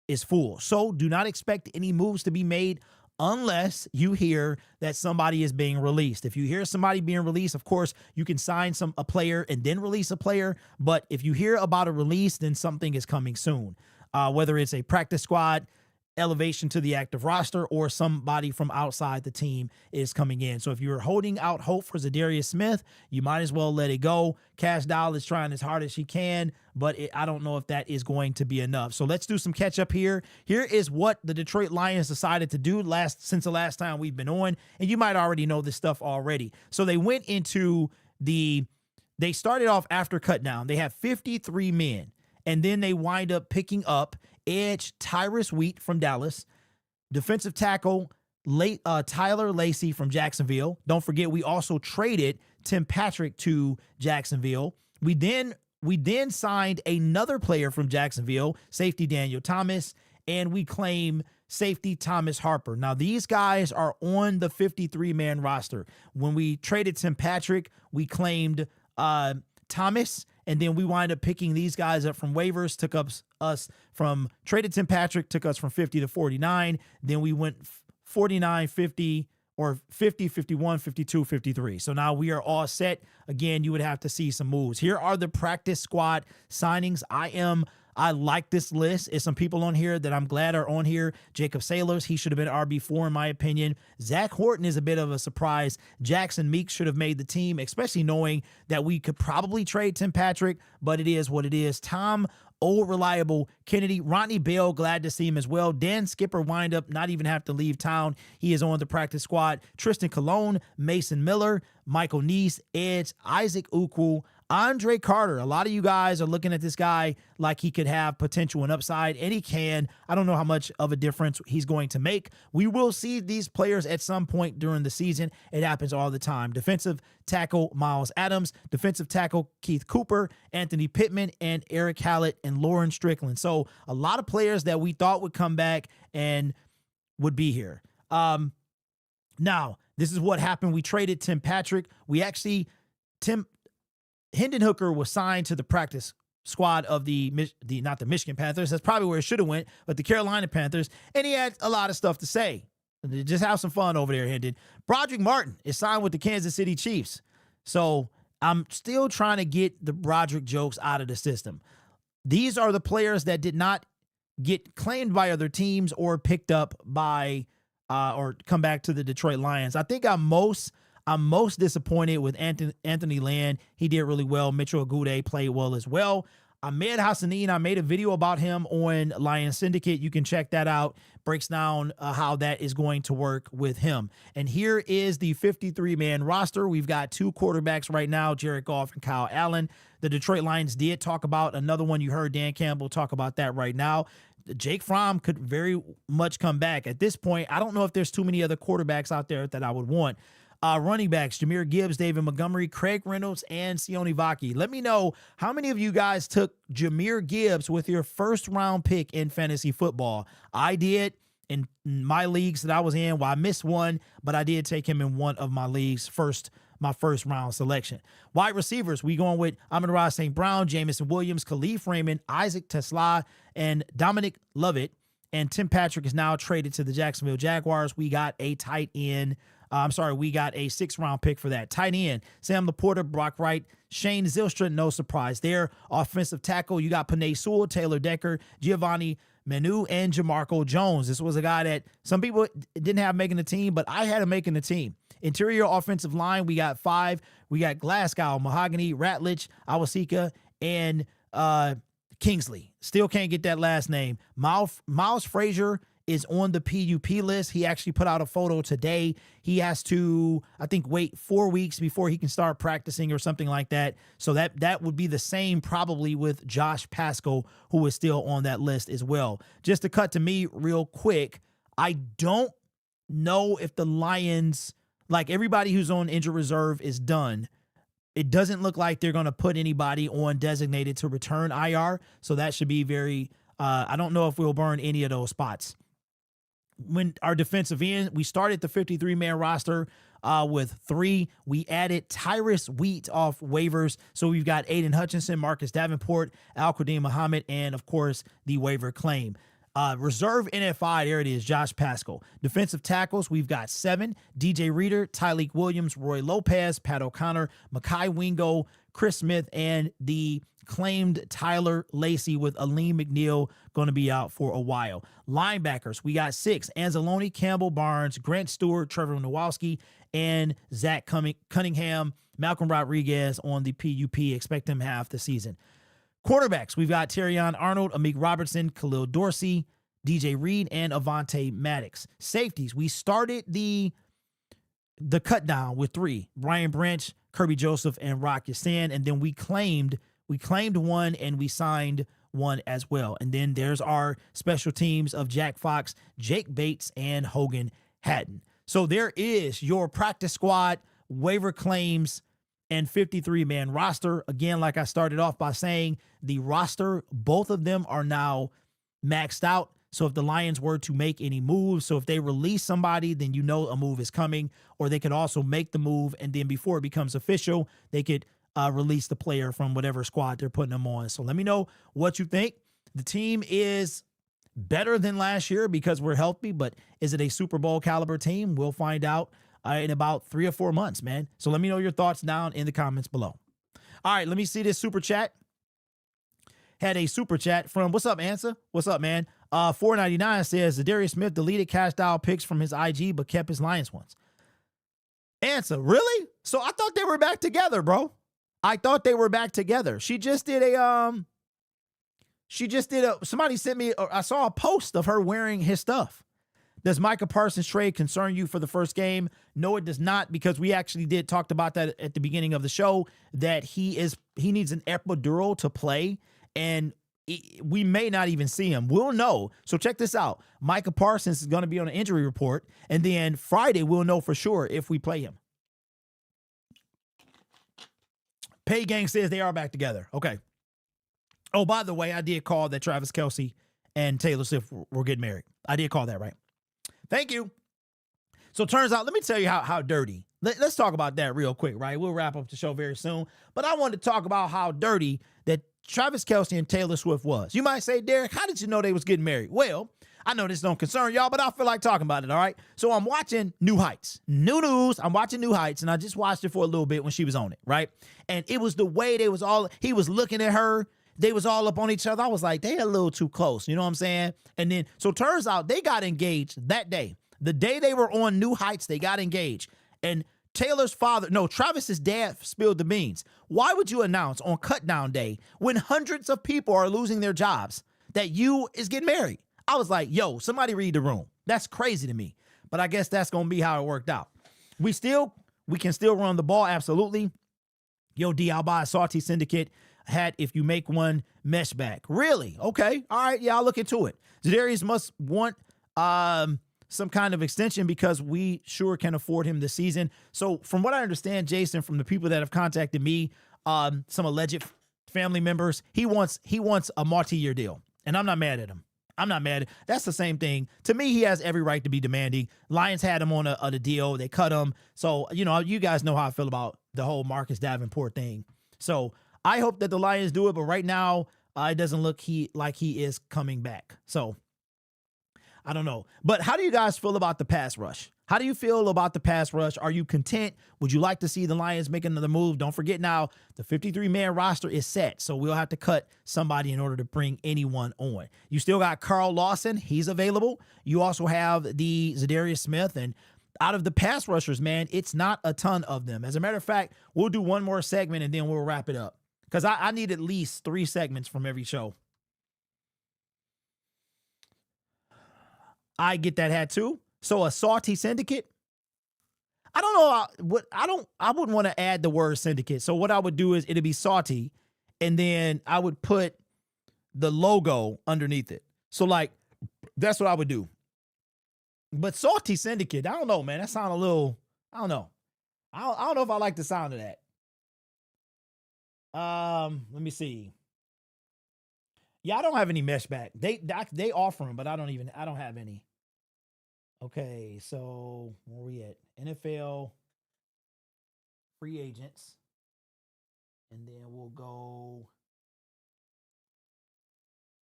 is full. So do not expect any moves to be made unless you hear that somebody is being released. If you hear somebody being released, of course, you can sign a player and then release a player. But if you hear about a release, then something is coming soon. Whether it's a practice squad elevation to the active roster or somebody from outside the team is coming in. So if you're holding out hope for Zadarius Smith, you might as well let it go. Cash Doll is trying as hard as she can, but I don't know if that is going to be enough. So let's do some catch up here. Here is what the Detroit Lions decided to do since the last time we've been on, and you might already know this stuff already. So they went into They started off after cut down. They have 53 men, and then they wind up picking up edge Tyrus Wheat from Dallas, defensive tackle Tyler Lacey from Jacksonville. Don't forget, we also traded Tim Patrick to Jacksonville. We then signed another player from Jacksonville, safety Daniel Thomas, and we claim safety Thomas Harper. Now, these guys are on the 53-man roster. When we traded Tim Patrick, we claimed Thomas, and then we wind up picking these guys up from waivers, traded Tim Patrick, took us from 50 to 49. Then we went 49, 50, or 50, 51, 52, 53. So now we are all set. Again, you would have to see some moves. Here are the practice squad signings. I like this list. It's some people on here that I'm glad are on here. Jacob Sailors, he should have been RB4 in my opinion. Zach Horton is a bit of a surprise. Jackson Meeks should have made the team, especially knowing that we could probably trade Tim Patrick, but it is what it is. Tom Old Reliable Kennedy, Rodney Bell, glad to see him as well. Dan Skipper wind up not even have to leave town. He is on the practice squad. Tristan Colon, Mason Miller, Michael Neese, Edge, Isaac Ukwu, Andre Carter. A lot of you guys are looking at this guy like he could have potential and upside, and he can. I don't know how much of a difference he's going to make. We will see these players at some point during the season. It happens all the time. Defensive tackle Miles Adams, defensive tackle Keith Cooper, Anthony Pittman, and Eric Hallett and Lauren Strickland. So a lot of players that we thought would come back and would be here. Now, this is what happened. We traded Tim Patrick. Hendon Hooker was signed to the practice squad of not the Michigan Panthers. That's probably where it should have went, but the Carolina Panthers. And he had a lot of stuff to say. Just have some fun over there, Hendon. Broderick Martin is signed with the Kansas City Chiefs. So I'm still trying to get the Broderick jokes out of the system. These are the players that did not get claimed by other teams or picked up by or come back to the Detroit Lions. I think I'm most disappointed with Anthony Land. He did really well. Mitchell Agude played well as well. Ahmed Hassanin, I made a video about him on Lion Syndicate. You can check that out. Breaks down how that is going to work with him. And here is the 53-man roster. We've got two quarterbacks right now, Jared Goff and Kyle Allen. The Detroit Lions did talk about another one. You heard Dan Campbell talk about that right now. Jake Fromm could very much come back. At this point, I don't know if there's too many other quarterbacks out there that I would want. Running backs, Jahmyr Gibbs, David Montgomery, Craig Reynolds, and Sione Vaki. Let me know how many of you guys took Jahmyr Gibbs with your first-round pick in fantasy football. I did in my leagues that I was in. Well, I missed one, but I did take him in one of my leagues, my first-round selection. Wide receivers, we going with Amon-Ra St. Brown, Jamison Williams, Khalif Raymond, Isaac Tesla, and Dominic Lovett. And Tim Patrick is now traded to the Jacksonville Jaguars. We got a tight end. We got a 6th-round pick for that. Tight end, Sam Laporta, Brock Wright, Shane Zylstra, no surprise there. Offensive tackle, you got Penei Sewell, Taylor Decker, Giovanni Manu, and Jamarco Jones. This was a guy that some people didn't have making the team, but I had him making the team. Interior offensive line, we got 5. We got Glasgow, Mahogany, Ratledge, Awasika, and Kingsley. Still can't get that last name. Miles Frazier is on the PUP list. He actually put out a photo today. He has to, I think, wait 4 weeks before he can start practicing or something like that. So that would be the same probably with Josh Pascal, who is still on that list as well. Just to cut to me real quick, I don't know if the Lions, like everybody who's on injured reserve is done. It doesn't look like they're going to put anybody on designated to return IR. So that should be very, I don't know if we'll burn any of those spots. When our defensive end, we started the 53-man roster with 3. We added Tyrus Wheat off waivers. So we've got Aiden Hutchinson, Marcus Davenport, Al-Qadim Muhammad, and, of course, the waiver claim. Reserve NFI, there it is, Josh Pascal. Defensive tackles, we've got 7. DJ Reader, Tyleek Williams, Roy Lopez, Pat O'Connor, Makai Wingo, Chris Smith, and the claimed Tyler Lacey with Aleem McNeil going to be out for a while. Linebackers, we got 6. Anzalone, Campbell Barnes, Grant Stewart, Trevor Nowalski, and Zach Cunningham, Malcolm Rodriguez on the PUP. Expect him half the season. Quarterbacks, we've got Terrion Arnold, Amik Robertson, Khalil Dorsey, DJ Reed, and Avante Maddox. Safeties, we started the cut down with 3. Brian Branch, Kirby Joseph and Rock Ya-Sin. And then we claimed one and we signed one as well. And then there's our special teams of Jack Fox, Jake Bates, and Hogan Hatton. So there is your practice squad, waiver claims, and 53-man roster. Again, like I started off by saying, the roster, both of them are now maxed out. So if the Lions were to make any moves, so if they release somebody, then you know a move is coming, or they could also make the move, and then before it becomes official, they could release the player from whatever squad they're putting them on. So let me know what you think. The team is better than last year because we're healthy, but is it a Super Bowl caliber team? We'll find out in about 3 or 4 months, man. So let me know your thoughts down in the comments below. All right, let me see this super chat. Had a super chat from, what's up, Ansa? What's up, man? 499 says, Zadarius Smith deleted cash style pics from his IG, but kept his Lions ones. Ansa, really? So I thought they were back together, bro. I thought they were back together. She just did somebody sent me, I saw a post of her wearing his stuff. Does Micah Parsons trade concern you for the first game? No, it does not, because we actually talked about that at the beginning of the show, that he needs an epidural to play, and we may not even see him. We'll know. So check this out. Micah Parsons is going to be on an injury report, and then Friday we'll know for sure if we play him. Pay Gang says they are back together. Okay. Oh, by the way, I did call that Travis Kelce and Taylor Swift were getting married. I did call that right. Thank you. So it turns out, let me tell you how dirty. Let's talk about that real quick, right? We'll wrap up the show very soon. But I wanted to talk about how dirty that Travis Kelce and Taylor Swift was. You might say, Derek, how did you know they was getting married? Well, I know this don't concern y'all, but I feel like talking about it, all right? So I'm watching New Heights. New news, I'm watching New Heights, and I just watched it for a little bit when she was on it, right? And it was the way he was looking at her. They was all up on each other. I was like, they a little too close. You know what I'm saying? And then, so turns out they got engaged that day. The day they were on New Heights, they got engaged. And Travis's dad spilled the beans. Why would you announce on cut down day when hundreds of people are losing their jobs that you is getting married? I was like, yo, somebody read the room. That's crazy to me. But I guess that's going to be how it worked out. We can still run the ball. Absolutely. Yo, D, I'll buy a Salty Syndicate hat if you make one mesh back. Really? Okay. All right. Yeah, I'll look into it. Zadarius must want some kind of extension because we sure can afford him this season. So from what I understand, Jason, from the people that have contacted me, some alleged family members, he wants a multi-year deal. And I'm not mad at him. I'm not mad. That's the same thing. To me, he has every right to be demanding. Lions had him on a deal. They cut him. So, you guys know how I feel about the whole Marcus Davenport thing. So I hope that the Lions do it. But right now, it doesn't look like he is coming back. So I don't know. But how do you guys feel about the pass rush? How do you feel about the pass rush? Are you content? Would you like to see the Lions make another move? Don't forget now, the 53-man roster is set, so we'll have to cut somebody in order to bring anyone on. You still got Carl Lawson. He's available. You also have the Zadarius Smith, and out of the pass rushers, man, it's not a ton of them. As a matter of fact, we'll do one more segment, and then we'll wrap it up because I need at least 3 segments from every show. I get that hat too. So a Salty Syndicate. I don't know I wouldn't want to add the word syndicate. So what I would do is it'd be Salty, and then I would put the logo underneath it. So like that's what I would do. But Salty Syndicate, I don't know, man. That sound a little, I don't know. I don't know if I like the sound of that. Let me see. Yeah, I don't have any mesh back. They offer them, but I don't have any. Okay, so where we at? NFL free agents. And then we'll go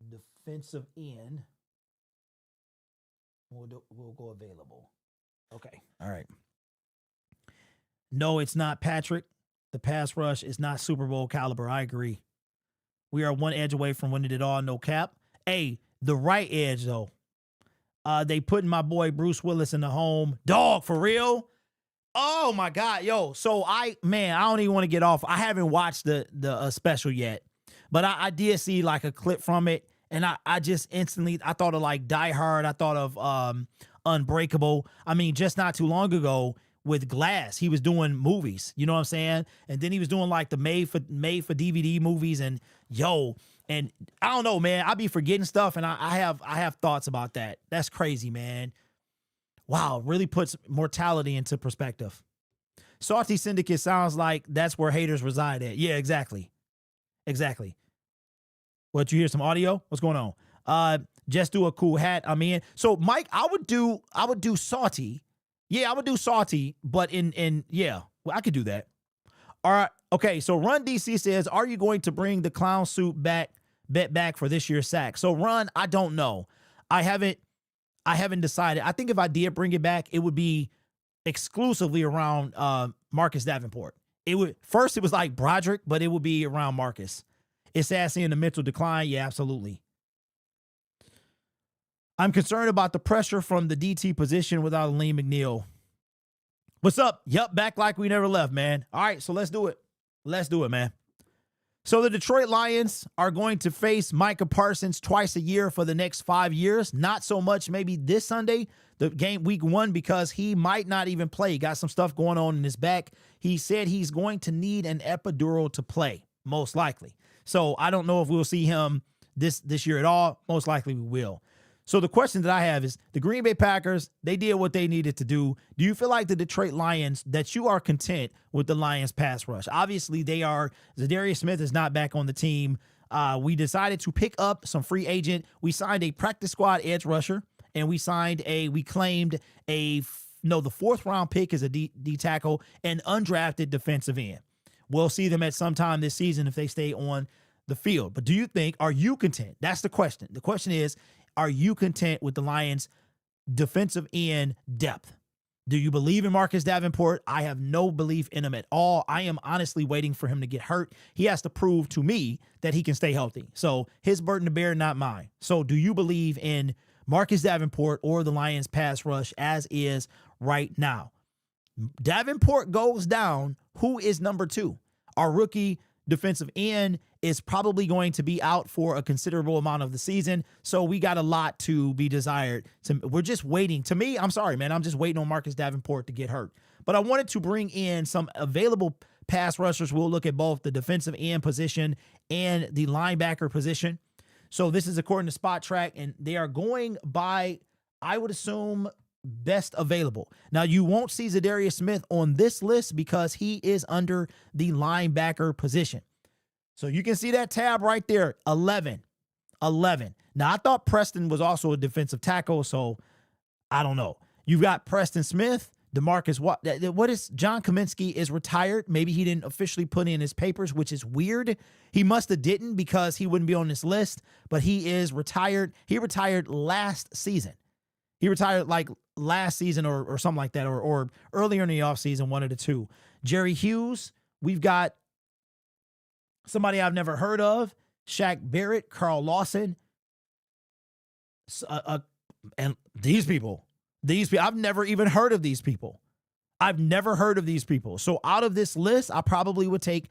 defensive end. We'll go available. Okay, all right. No, it's not Patrick. The pass rush is not Super Bowl caliber. I agree. We are one edge away from winning it all, no cap. Hey, the right edge, though. They putting my boy Bruce Willis in the home. Dog, for real? Oh, my God. Yo, so I don't even want to get off. I haven't watched the special yet. But I did see, like, a clip from it. And I just instantly, I thought of, like, Die Hard. I thought of Unbreakable. I mean, just not too long ago, with Glass. He was doing movies, you know what I'm saying? And then he was doing like the made for DVD movies and and I don't know, man. I be forgetting stuff, and I have thoughts about that. That's crazy, man. Wow, really puts mortality into perspective. Salty Syndicate sounds like that's where haters reside at. Yeah, exactly. Exactly. What, you hear some audio? What's going on? Just do a cool hat. I mean, so Mike, I would do Salty. Yeah, I would do Salty, but yeah, well, I could do that. All right. Okay, so Run DC says, are you going to bring the clown suit bet back for this year's sack? So Run, I don't know. I haven't decided. I think if I did bring it back, it would be exclusively around Marcus Davenport. It was like Broderick, but it would be around Marcus. It's sad seeing the mental decline. Yeah, absolutely. I'm concerned about the pressure from the DT position without Lee McNeil. What's up? Yup, back like we never left, man. All right, so let's do it. Let's do it, man. So the Detroit Lions are going to face Micah Parsons twice a year for the next 5 years. Not so much maybe this Sunday, the game week 1, because he might not even play. He got some stuff going on in his back. He said he's going to need an epidural to play, most likely. So I don't know if we'll see him this year at all. Most likely we will. So the question that I have is, the Green Bay Packers, they did what they needed to do. Do you feel like the Detroit Lions, that you are content with the Lions pass rush? Obviously, they are. Zadarius Smith is not back on the team. We decided to pick up some free agent. We signed a practice squad edge rusher, and we claimed the 4th round pick is a D tackle and undrafted defensive end. We'll see them at some time this season if they stay on the field. But are you content? That's the question. The question is, are you content with the Lions' defensive end depth? Do you believe in Marcus Davenport? I have no belief in him at all. I am honestly waiting for him to get hurt. He has to prove to me that he can stay healthy. So his burden to bear, not mine. So do you believe in Marcus Davenport or the Lions pass rush as is right now? Davenport goes down. Who is number 2? Our rookie defensive end is probably going to be out for a considerable amount of the season. So we got a lot to be desired. We're just waiting. To me, I'm sorry, man. I'm just waiting on Marcus Davenport to get hurt. But I wanted to bring in some available pass rushers. We'll look at both the defensive end position and the linebacker position. So this is according to Spot Track, and they are going by, I would assume, best available. Now, you won't see Zadarius Smith on this list because he is under the linebacker position. So you can see that tab right there, 11. Now, I thought Preston was also a defensive tackle, so I don't know. You've got Preston Smith, DeMarcus, what is John Kaminsky is retired. Maybe he didn't officially put in his papers, which is weird. He must have didn't because he wouldn't be on this list, but he is retired. He retired last season. He retired like last season or something like that, or earlier in the offseason, one of the two. Jerry Hughes, we've got somebody I've never heard of, Shaq Barrett, Carl Lawson, and these people, I've never even heard of these people. I've never heard of these people. So out of this list, I probably would take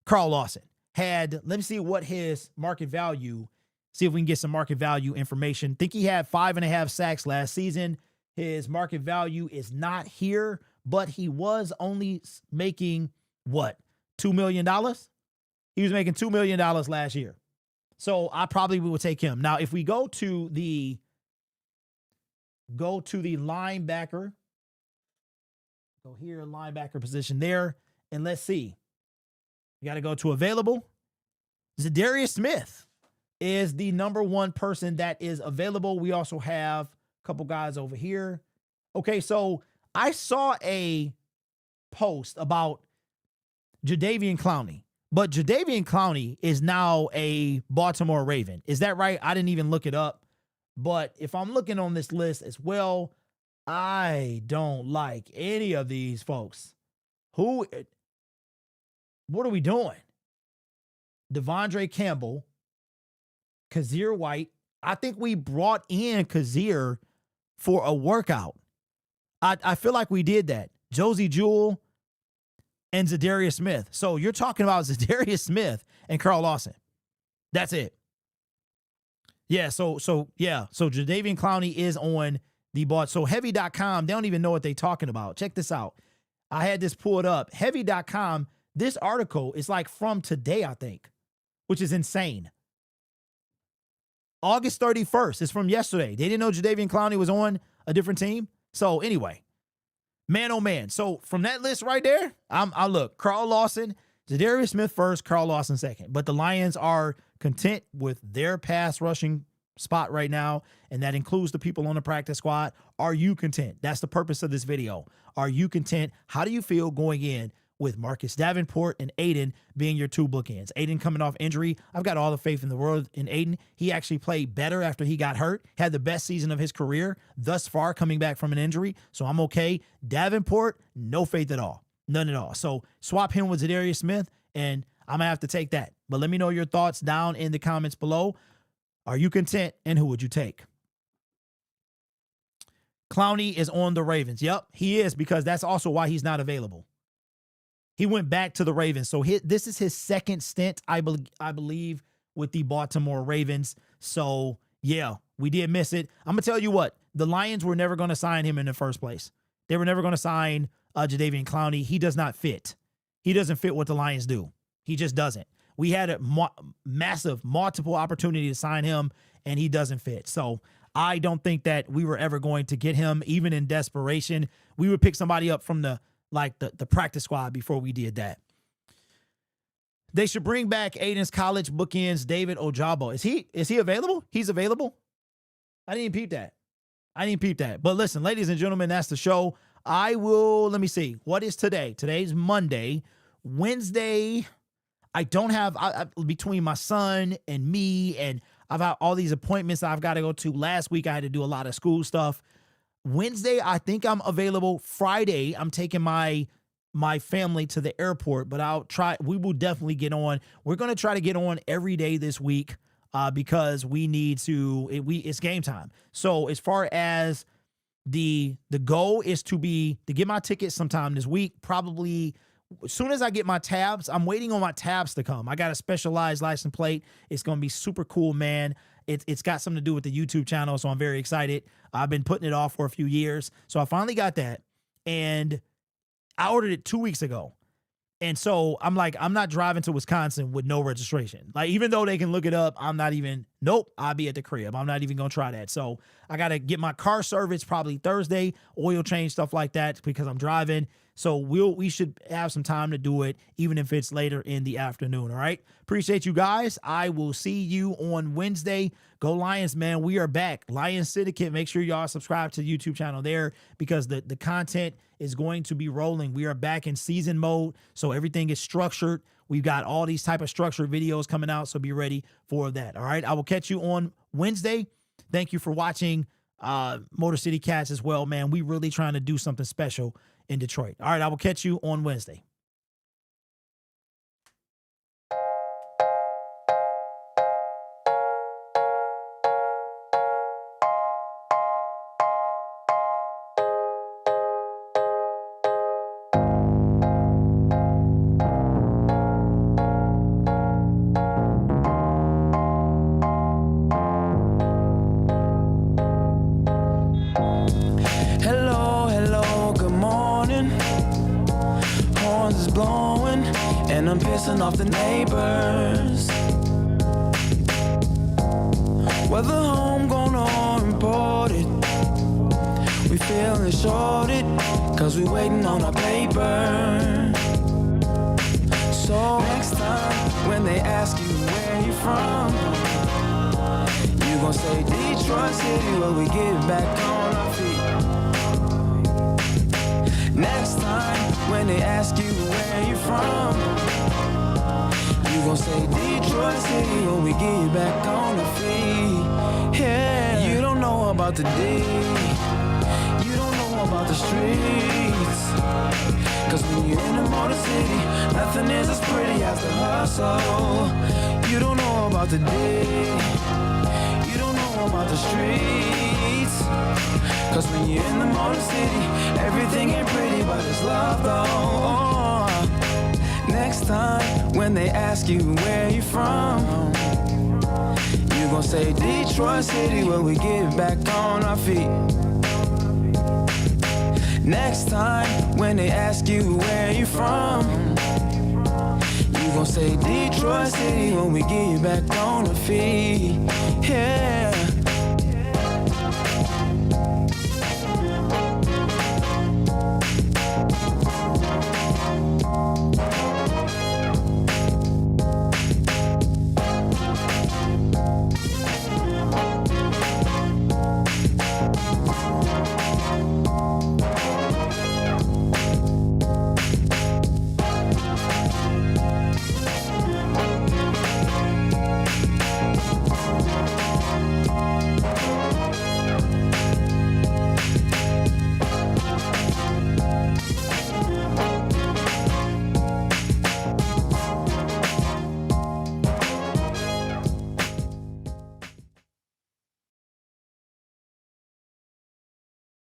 Carl Lawson. Let me see what his market value, see if we can get some market value information. Think he had 5.5 sacks last season. His market value is not here, but he was only making $2 million? He was making $2 million last year. So I probably would take him. Now, if we go to the linebacker, go here, linebacker position there, and let's see. You got to go to available. Zadarius Smith is the number 1 person that is available. We also have a couple guys over here. Okay, so I saw a post about Jadeveon Clowney, but Jadeveon Clowney is now a Baltimore Raven. Is that right? I didn't even look it up. But if I'm looking on this list as well, I don't like any of these folks. What are we doing? Devondre Campbell, Kazir White. I think we brought in Kazir for a workout. I feel like we did that. Josie Jewell and Zadarius Smith. So you're talking about Zadarius Smith and Carl Lawson. That's it. Yeah, so Jadeveon Clowney is on the board. So heavy.com, they don't even know what they're talking about. Check this out. I had this pulled up. Heavy.com, this article is like from today, I think, which is insane. August 31st is from yesterday. They didn't know Jadeveon Clowney was on a different team. So anyway, man, oh man. So from that list right there, I look, Carl Lawson, Zadarius Smith first, Carl Lawson second. But the Lions are content with their pass rushing spot right now, and that includes the people on the practice squad. Are you content? That's the purpose of this video. Are you content? How do you feel going in with Marcus Davenport and Aiden being your two bookends? Aiden coming off injury. I've got all the faith in the world in Aiden. He actually played better after he got hurt, had the best season of his career thus far coming back from an injury, so I'm okay. Davenport, no faith at all. None at all. So swap him with Zadarius Smith, and I'm going to have to take that. But let me know your thoughts down in the comments below. Are you content, and who would you take? Clowney is on the Ravens. Yep, he is, because that's also why he's not available. He went back to the Ravens. So this is his second stint, I believe, with the Baltimore Ravens. So, yeah, we did miss it. I'm going to tell you what. The Lions were never going to sign him in the first place. They were never going to sign Jadeveon Clowney. He does not fit. He doesn't fit what the Lions do. He just doesn't. We had a massive, multiple opportunity to sign him, and he doesn't fit. So I don't think that we were ever going to get him, even in desperation. We would pick somebody up from the practice squad before we did that. They should bring back Aiden's college bookends, David Ojabo. Is he available? He's available? I didn't peep that. But listen, ladies and gentlemen, that's the show. Let me see. What is today? Today's Monday. Wednesday, I don't have, between my son and me, and I've got all these appointments I've got to go to. Last week, I had to do a lot of school stuff. Wednesday, I think I'm available. Friday, I'm taking my family to the airport, but we will definitely get on. We're going to try to get on every day this week because we need to, it's game time. So as far as the goal is to get my tickets sometime this week, probably as soon as I get my tabs. I'm waiting on my tabs to come. I got a specialized license plate. It's going to be super cool, man. It's got something to do with the YouTube channel, so I'm very excited. I've been putting it off for a few years. So I finally got that, and I ordered it 2 weeks ago. And so I'm like, I'm not driving to Wisconsin with no registration. Like, even though they can look it up, I'll be at the crib. I'm not even going to try that. So I got to get my car serviced probably Thursday, oil change, stuff like that, because I'm driving. So we should have some time to do it, even if it's later in the afternoon. All right. Appreciate you guys. I will see you on Wednesday. Go Lions, man. We are back. Lions Syndicate. Make sure y'all subscribe to the YouTube channel there, because the content is going to be rolling. We are back in season mode, so everything is structured. We've got all these type of structured videos coming out, so be ready for that. All right. I will catch you on Wednesday. Thank you for watching Motor City Cats as well, man. We really trying to do something special in Detroit. All right, I will catch you on Wednesday. I'm pissing off the neighbors. Whether homegrown or imported, we feeling shorted, cause we waiting on our paper. So next time when they ask you where you from, you gon' say Detroit City, where we get back on our feet. Next time when they ask you where you from, you gon' say Detroit City when we get back on the feet. Yeah, you don't know about the D, you don't know about the streets, cause when you're in the Motor City, nothing is as pretty as the hustle. You don't know about the D, you don't know about the streets, cause when you're in the Motor City, everything ain't pretty, but it's love though. Next time when they ask you where you from, you gon' say Detroit City, where we get back on our feet. Next time when they ask you where you from, you gon' say Detroit City when we get you back on the feet. Yeah.